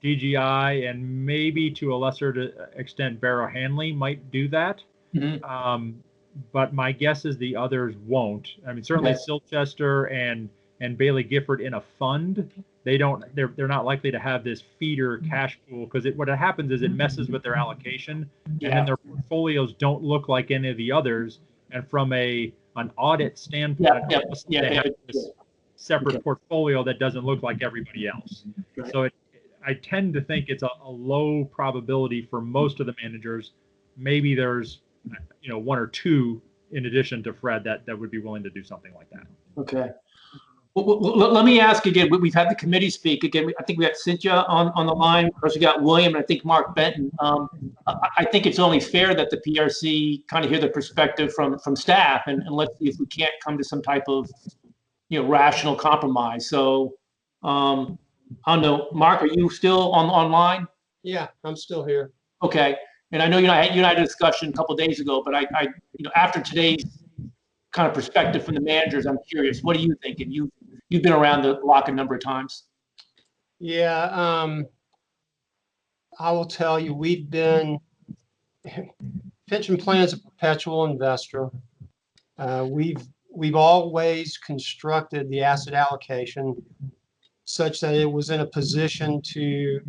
DGI and maybe to a lesser extent Barrow Hanley might do that. Mm-hmm. But my guess is the others won't. I mean, certainly Silchester and Bailey Gifford in a fund, they're not likely to have this feeder cash pool because what happens is it messes with their allocation, and then their portfolios don't look like any of the others. And from an audit standpoint, they have this separate portfolio that doesn't look like everybody else. Right. So I tend to think it's a low probability for most of the managers. Maybe there's one or two in addition to Fred that would be willing to do something like that. Okay. Well, let me ask again. We've had the committee speak again. I think we got Cynthia on the line. Of course, we got William, and I think Mark Benton. I think it's only fair that the PRC kind of hear the perspective from staff, and let's see if we can't come to some type of rational compromise. So, I don't know, Mark, are you still online? Yeah, I'm still here. Okay, and I know you and I had a discussion a couple of days ago, but I after today's kind of perspective from the managers, I'm curious, what are you thinking? You've been around the block a number of times. Yeah, I will tell you, pension plan is a perpetual investor. We've always constructed the asset allocation such that it was in a position to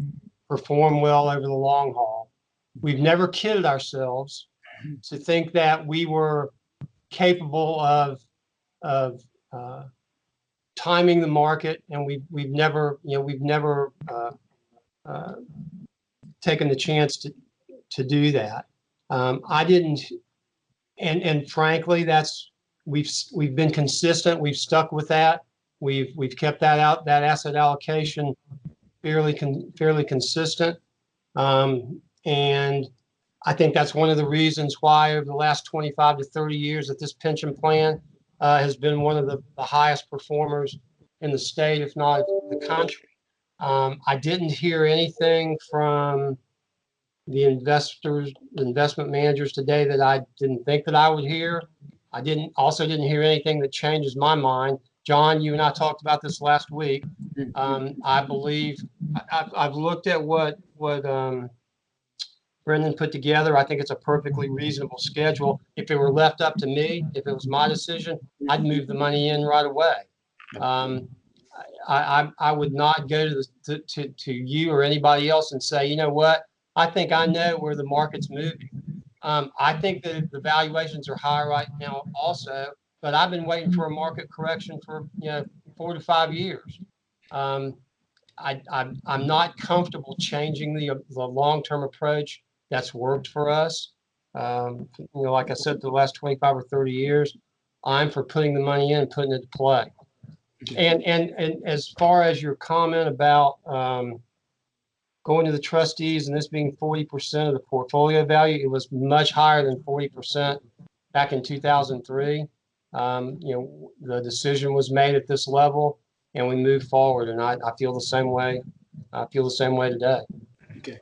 perform well over the long haul. We've never kidded ourselves to think that we were capable of timing the market, and we've never taken the chance to do that. I didn't, and frankly, we've been consistent. We've stuck with that. We've kept that asset allocation fairly consistent, and I think that's one of the reasons why over the last 25 to 30 years that this pension plan has been one of the highest performers in the state, if not the country. I didn't hear anything from the investment managers today that I didn't think that I would hear. I didn't hear anything that changes my mind. John, you and I talked about this last week. I believe I've looked at what Brendan put together. I think it's a perfectly reasonable schedule. If it were left up to me, if it was my decision, I'd move the money in right away. I would not go to you or anybody else and say, you know what, I think I know where the market's moving. I think that the valuations are high right now also, but I've been waiting for a market correction for 4 to 5 years. I'm not comfortable changing the long-term approach that's worked for us. Like I said, the last 25 or 30 years, I'm for putting the money in and putting it to play. And as far as your comment about going to the trustees and this being 40% of the portfolio value, it was much higher than 40% back in 2003. The decision was made at this level, and we moved forward. And I feel the same way. I feel the same way today. Okay.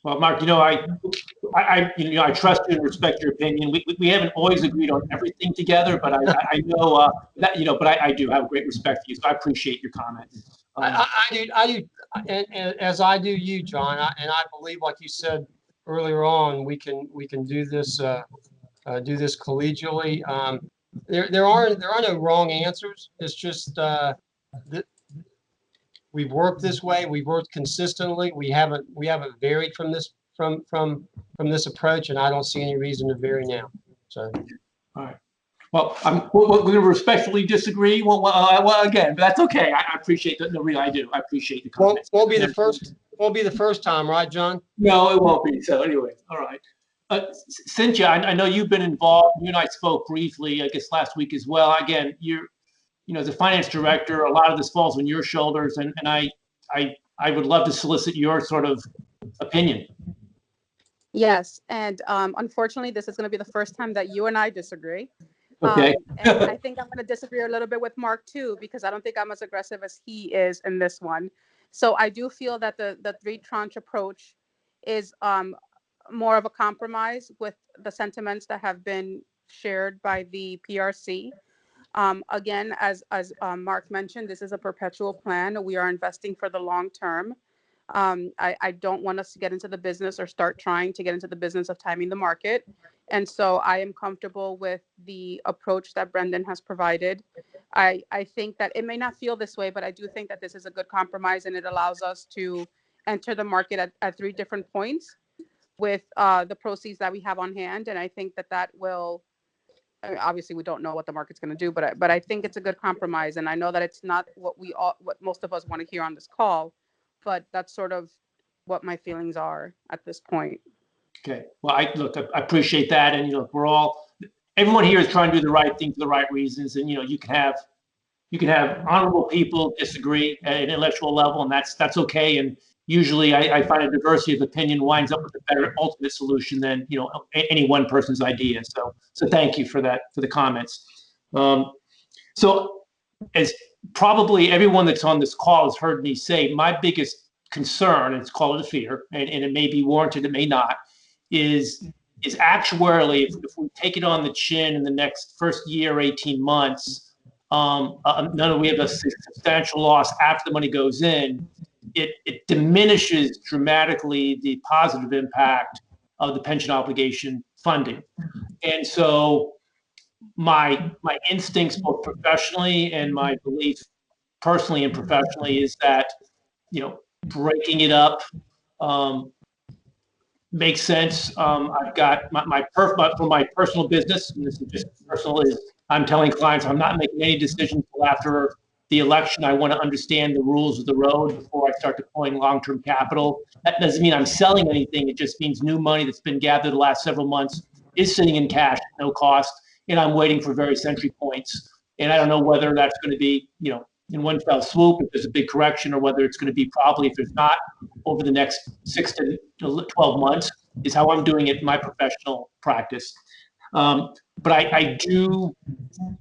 Well, Mark, I trust you and respect your opinion. We haven't always agreed on everything together, but I know that but I do have great respect for you, so I appreciate your comments. I do, and as I do you, John, and I believe, like you said earlier on, we can do this collegially. There are no wrong answers. It's just we've worked this way. We've worked consistently. We haven't varied from this approach, and I don't see any reason to vary now. So, all right. Well, we're going to respectfully disagree. Well, again, but that's okay. I appreciate that. No, really, I do. I appreciate the comments. won't be the first time, right, John? No, it won't be. So anyway, all right. Cynthia, I know you've been involved. You and I spoke briefly, I guess, last week as well. Again, as a finance director, a lot of this falls on your shoulders, and I would love to solicit your sort of opinion. Yes, and unfortunately, this is going to be the first time that you and I disagree. Okay. And I think I'm going to disagree a little bit with Mark too, because I don't think I'm as aggressive as he is in this one. So I do feel that the three tranche approach is more of a compromise with the sentiments that have been shared by the PRC. Again, as Mark mentioned, this is a perpetual plan. We are investing for the long term. I don't want us to get into the business or start trying to get into the business of timing the market. And so I am comfortable with the approach that Brendan has provided. I think that it may not feel this way, but I do think that this is a good compromise, and it allows us to enter the market at three different points with the proceeds that we have on hand. And I think that will, I mean, obviously we don't know what the market's going to do, but I think it's a good compromise. And I know that it's not what most of us want to hear on this call, but that's sort of what my feelings are at this point. Okay. Well, I appreciate that. And, everyone here is trying to do the right thing for the right reasons. And, you can have honorable people disagree at an intellectual level, and that's okay. And usually I find a diversity of opinion winds up with a better ultimate solution than, any one person's idea. So thank you for that, for the comments. So as probably everyone that's on this call has heard me say, my biggest concern, and it's called a fear, and it may be warranted, it may not, is actuarially, if we take it on the chin in the next first year, 18 months, we have a substantial loss after the money goes in, it diminishes dramatically the positive impact of the pension obligation funding. And so my instincts, both professionally and my belief personally and professionally, is that, breaking it up makes sense. I've got for my personal business, and this is just personal, is I'm telling clients I'm not making any decisions until after the election. I want to understand the rules of the road before I start deploying long-term capital. That doesn't mean I'm selling anything. It just means new money that's been gathered the last several months is sitting in cash at no cost, and I'm waiting for various entry points. And I don't know whether that's going to be, in one fell swoop, if there's a big correction, or whether it's going to be probably, if there's not, over the next 6 to 12 months, is how I'm doing it in my professional practice. But I look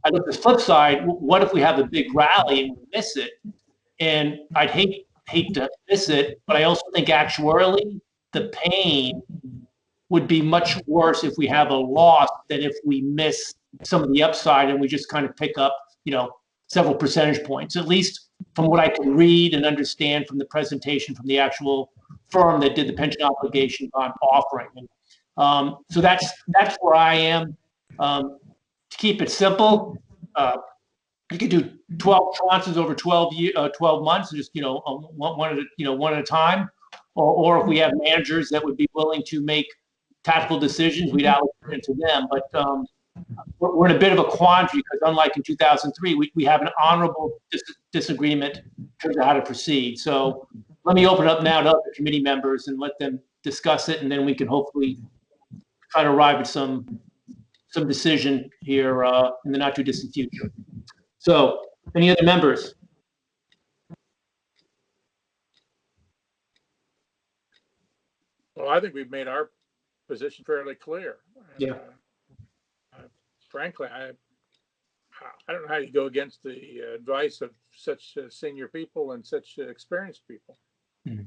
at the flip side. What if we have a big rally and we miss it? And I'd hate to miss it, but I also think actuarially the pain would be much worse if we have a loss than if we miss some of the upside and we just kind of pick up, several percentage points, at least from what I can read and understand from the presentation from the actual firm that did the pension obligation bond offering. And, so that's where I am. To keep it simple, you could do 12 tranches over 12 months, just one at a time, or if we have managers that would be willing to make tactical decisions, we'd allocate it to them. But we're in a bit of a quandary because, unlike in 2003, we have an honorable disagreement in terms of how to proceed. So let me open it up now to other committee members and let them discuss it, and then we can hopefully try to arrive at some decision here in the not too distant future. So, any other members? Well, I think we've made our position fairly clear. Yeah. Frankly, I don't know how you go against the advice of such senior people and such experienced people. Mm-hmm.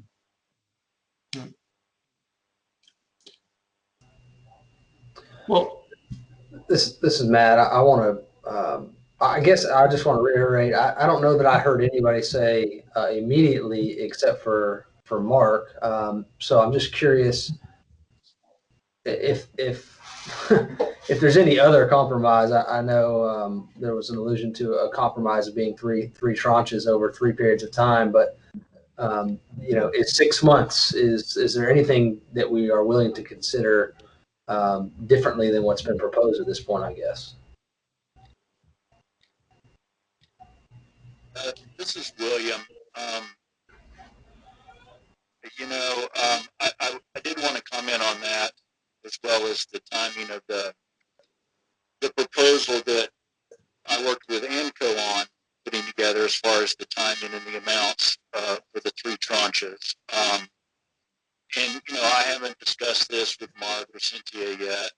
Well, this is Matt. I want to. I guess I just want to reiterate. I don't know that I heard anybody say immediately except for Mark. So I'm just curious if if there's any other compromise. I know there was an allusion to a compromise of being three tranches over 3 periods of time, but it's 6 months. Is there anything that we are willing to consider differently than what's been proposed at this point, I guess. This is William. I did want to comment on that, as well as the timing of the proposal that I worked with ANCO on putting together, as far as the timing and the amounts for the 3 tranches. And I haven't discussed this with Mark or Cynthia yet,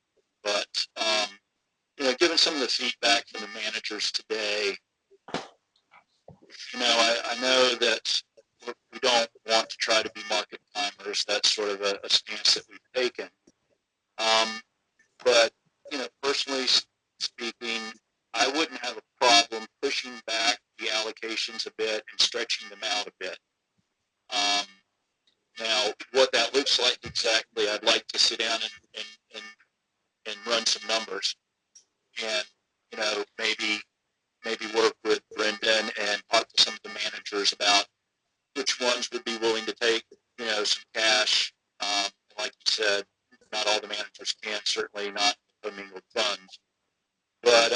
but given some of the feedback from the managers today, I know that we don't want to try to be market timers. That's sort of a stance that we've taken. But personally speaking, I wouldn't have a problem pushing back the allocations a bit and stretching them out a bit. Now, what that looks like exactly, I'd like to sit down and run some numbers, and maybe work with Brendan and talk to some of the managers about which ones would be willing to take some cash. Like you said, not all the managers can, certainly not commingled funds. But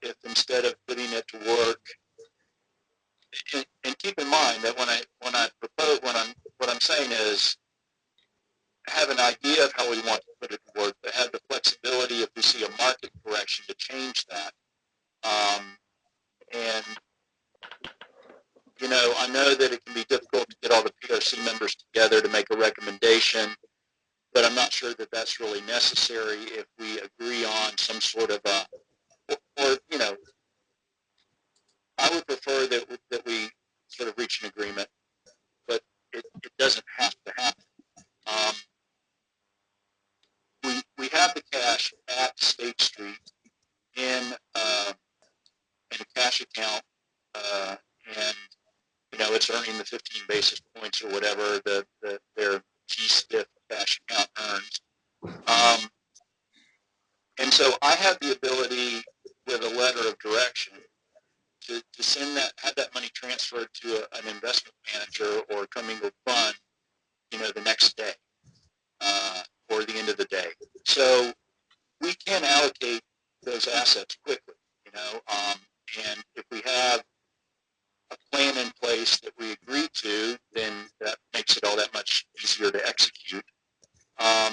if instead of putting it to work, and keep in mind that when I propose, what I'm saying is, have an idea of how we want to put it to work, but have the flexibility if we see a market correction to change that. And I know that it can be difficult to get all the PRC members together to make a recommendation, but I'm not sure that that's really necessary if we agree on some sort of I would prefer that we sort of reach an agreement, but it doesn't have to happen. We have the cash at State Street in a cash account, and it's earning the 15 basis points or whatever their G-STIF cash account earns. And so I have the ability, with a letter of direction, to have that money transferred to an investment manager or a commingled fund, the next day, or the end of the day. So we can allocate those assets quickly, and if we have a plan in place that we agree to, then that makes it all that much easier to execute. I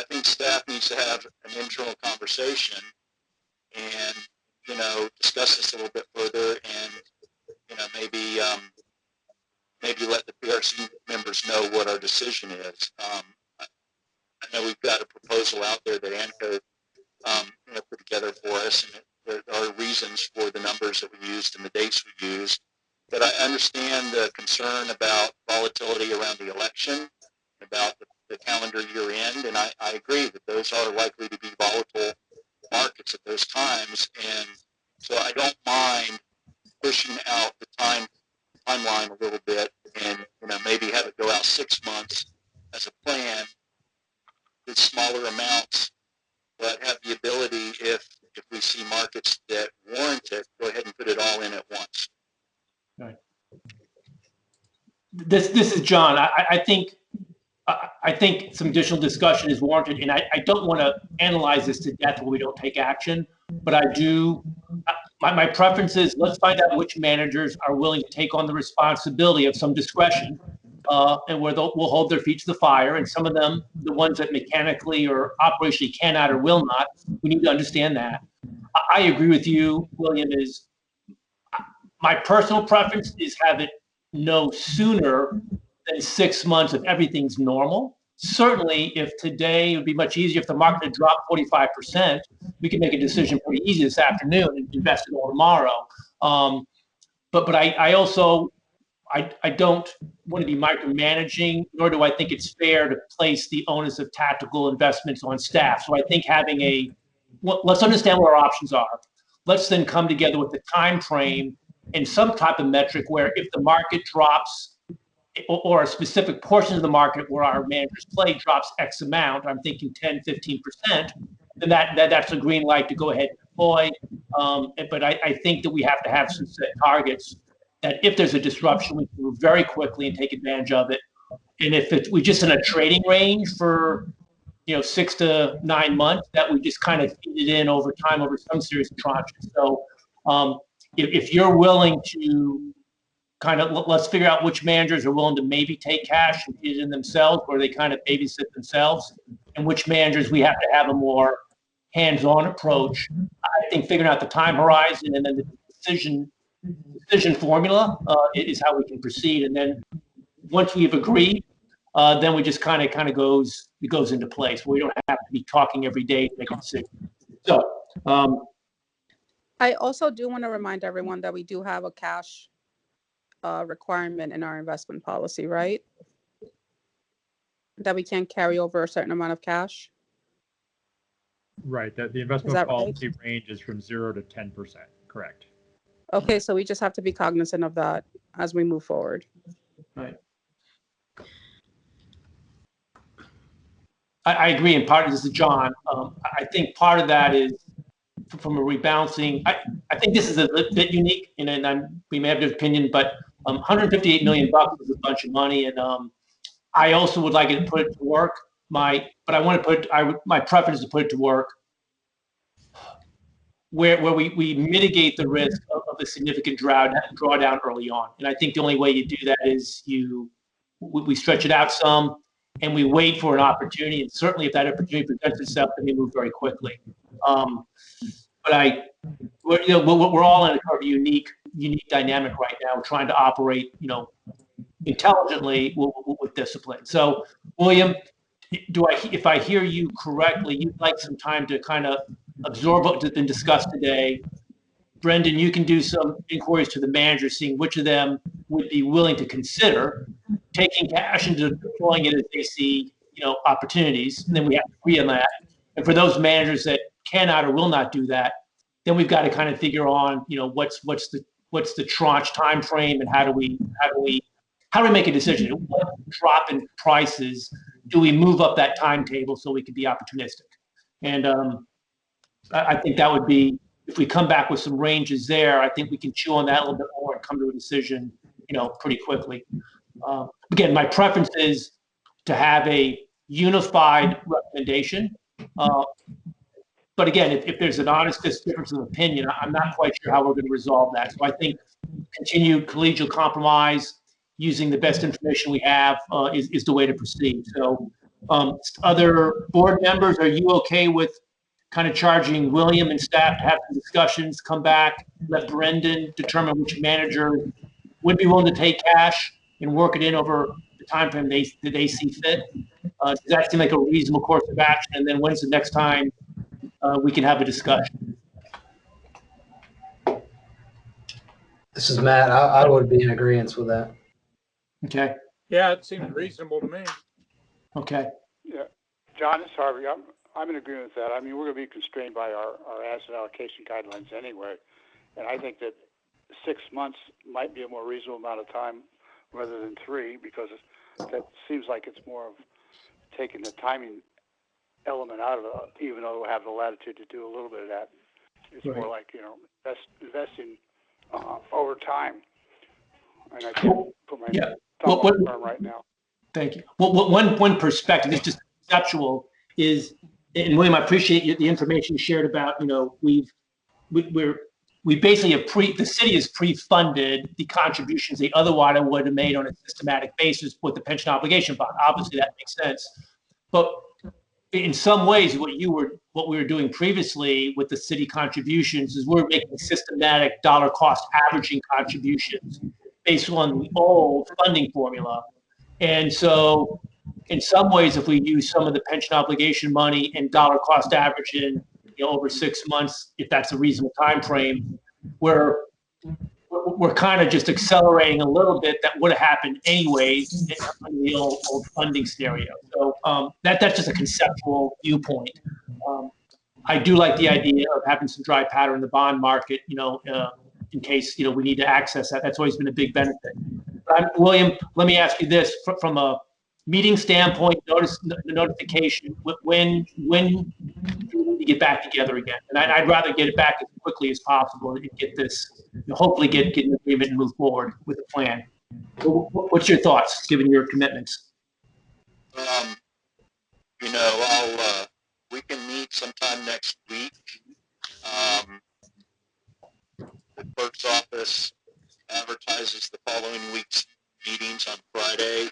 think staff needs to have an internal conversation and, discuss this a little bit further, and, maybe let the PRC members know what our decision is. I know we've got a proposal out there that ANCO put together for us, and there are reasons for the numbers that we used and the dates we used. But I understand the concern about volatility around the election, about the calendar year end, and I agree that those are likely to be volatile markets at those times. And so I don't mind pushing out the timeline a little bit, and maybe have it go out 6 months as a plan with smaller amounts, but have the ability, if we see markets that warrant it, go ahead and put it all in at once. Right. This is John. I think some additional discussion is warranted, and I don't want to analyze this to death where we don't take action, but I do. My preference is, let's find out which managers are willing to take on the responsibility of some discretion, and where we'll hold their feet to the fire. And some of them, the ones that mechanically or operationally cannot or will not, we need to understand that. I agree with you, William. My personal preference is have it no sooner than 6 months if everything's normal. Certainly, if today, it would be much easier if the market had dropped 45%, we could make a decision pretty easy this afternoon and invest it all tomorrow. But I also, I don't want to be micromanaging, nor do I think it's fair to place the onus of tactical investments on staff. So I think having let's understand what our options are. Let's then come together with the time frame and some type of metric where if the market drops, or a specific portion of the market where our managers play drops X amount, I'm thinking 10, 15%, then that's a green light to go ahead and deploy. But I think that we have to have some set targets that if there's a disruption, we can move very quickly and take advantage of it, And if we're just in a trading range for 6 to 9 months, that we just kind of feed it in over time over some series of tranches. So if you're willing to kind of, let's figure out which managers are willing to maybe take cash and feed it in themselves, or they kind of babysit themselves, and which managers we have to have a more hands-on approach. I think figuring out the time horizon and then the decision formula is how we can proceed. And then once we've agreed, then we just kind of goes into place. We don't have to be talking every day to make a decision. So I also do want to remind everyone that we do have a cash requirement in our investment policy, right? That we can't carry over a certain amount of cash. Right. That the investment policy range is from 0 to 10%. Correct. Okay, so we just have to be cognizant of that as we move forward. Right. I agree. And part of this is John. I think part of that is from a rebalancing. I think this is a bit unique, and we may have an opinion, but $158 million is a bunch of money, and I also would like to put it to work. My preference is to put it to work where we mitigate the risk of a significant drawdown early on. And I think the only way you do that is we stretch it out some, and we wait for an opportunity. And certainly, if that opportunity presents itself, then we move very quickly. But we're all in a kind of unique dynamic right now. We're trying to operate, intelligently with discipline. So, William, if I hear you correctly, you'd like some time to kind of absorb what has been discussed today. Brendan, you can do some inquiries to the managers, seeing which of them would be willing to consider taking cash and deploying it as they see, opportunities. And then we have to agree on that. And for those managers that cannot or will not do that, then we've got to kind of figure on, what's the tranche time frame, and how do we make a decision? What drop in prices do we move up that timetable so we can be opportunistic? And I think that would be, if we come back with some ranges there, I think we can chew on that a little bit more and come to a decision, pretty quickly. Again, my preference is to have a unified recommendation. But again, if there's an honest difference of opinion, I'm not quite sure how we're going to resolve that. So I think continued collegial compromise, using the best information we have, is the way to proceed. So other board members, are you okay with kind of charging William and staff to have some discussions, come back, let Brendan determine which manager would be willing to take cash and work it in over the time frame they see fit? Does that seem like a reasonable course of action? And then when's the next time we can have a discussion? This is Matt. I would be in agreement with that. Okay. Yeah, it seems reasonable to me. Okay. Yeah, John, it's Harvey. I'm in agreement with that. I mean, we're going to be constrained by our asset allocation guidelines anyway, and I think that 6 months might be a more reasonable amount of time rather than 3, because that seems like it's more of taking the timing element out of it, even though we have the latitude to do a little bit of that. It's right. More like, investing over time. And I can't put my thumb on the firm right now. Thank you. Well, one perspective, it's just conceptual, is, and William, I appreciate the information you shared about, we basically have the city has pre-funded the contributions they otherwise would have made on a systematic basis with the pension obligation bond. Obviously, that makes sense. But in some ways, what we were doing previously with the city contributions is we're making systematic dollar cost averaging contributions based on the old funding formula. And so in some ways, if we use some of the pension obligation money and dollar cost averaging, over 6 months, if that's a reasonable time frame, we're kind of just accelerating a little bit that would have happened anyways in the old funding scenario. So that's just a conceptual viewpoint. I do like the idea of having some dry powder in the bond market, in case we need to access that. That's always been a big benefit. But William, let me ask you this: from a meeting standpoint, the notification, when do we need to get back together again? And I'd rather get it back as quickly as possible and get this, hopefully get an agreement and move forward with a plan. What's your thoughts, given your commitments? You know, we can meet sometime next week. The clerk's office advertises the following week's meetings on Friday.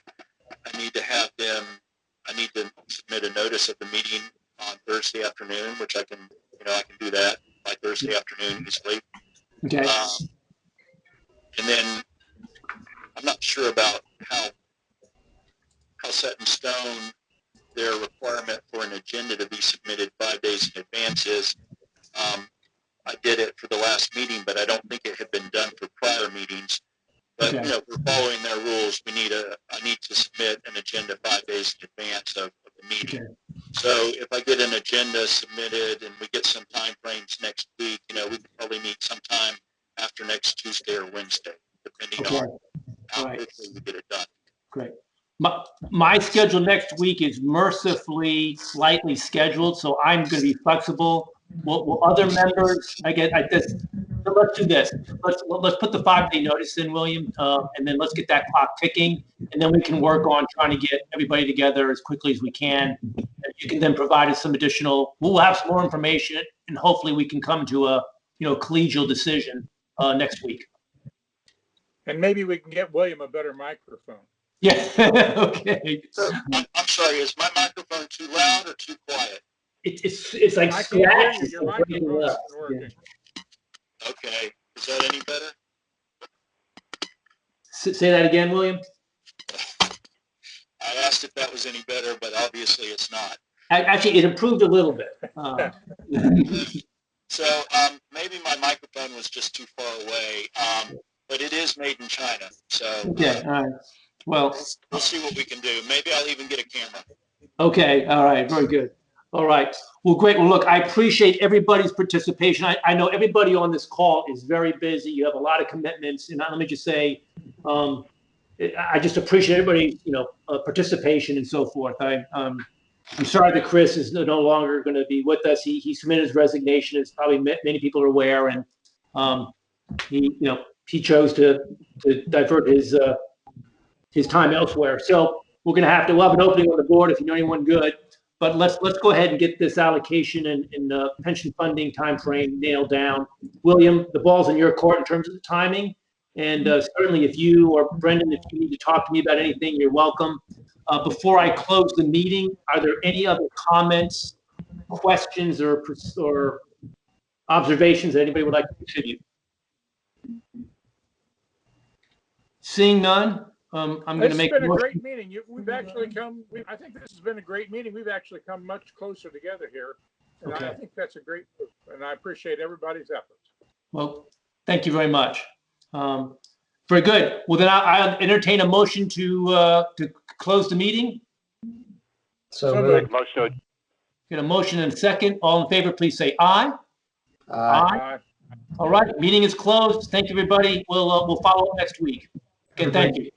I need to submit a notice of the meeting on Thursday afternoon, which I can do that by Thursday afternoon easily. Okay. And then I'm not sure about how set in stone their requirement for an agenda to be submitted 5 days in advance is. I did it for the last meeting, but I don't think it had been done for prior meetings. But Okay. you know, if we're following their rules, I need to submit an agenda 5 days in advance of the meeting. Okay. So if I get an agenda submitted and we get some time frames next week, you know, we could probably meet sometime after next Tuesday or Wednesday, depending on how quickly we get it done. Great. My schedule next week is mercifully slightly scheduled, so I'm going to be flexible. Will other members? So let's do this. Let's put the 5-day notice in, William, and then let's get that clock ticking, and then we can work on trying to get everybody together as quickly as we can. And you can then provide us some additional. We'll have some more information, and hopefully we can come to a collegial decision next week. And maybe we can get William a better microphone. Yeah. Okay. So I'm sorry. Is my microphone too loud or too quiet? It's like I can't hear you. scratches. Your microphone isn't working. Okay. Is that any better? Say that again, William. I asked if that was any better, but obviously it's not. Actually, it improved a little bit. So maybe my microphone was just too far away, but it is made in China. So Okay. All right. Well, we'll see what we can do. Maybe I'll even get a camera. okay. All right. Very good. All right. Well, great. Well, look, I appreciate everybody's participation. I know everybody on this call is very busy. You have a lot of commitments. And let me just say, I just appreciate everybody's, participation and so forth. I'm sorry that Chris is no longer going to be with us. He submitted his resignation, as probably many people are aware, and he chose to divert his time elsewhere. So we'll have an opening on the board if you know anyone good. But let's go ahead and get this allocation and pension funding timeframe nailed down. William, the ball's in your court in terms of the timing. And certainly if you or Brendan, if you need to talk to me about anything, you're welcome. Before I close the meeting, are there any other comments, questions, or observations that anybody would like to contribute? Seeing none, I'm going to make a motion. It's been a great meeting. We've actually I think this has been a great meeting. We've actually come much closer together here. And I think that's a great move. And I appreciate everybody's efforts. Well, thank you very much. Very good. Well, then I'll entertain a motion to close the meeting. So moved. Motion. Get a motion and a second. All in favor, please say aye. Aye. All right. Meeting is closed. Thank you, everybody. We'll follow up next week. Okay. Thank you.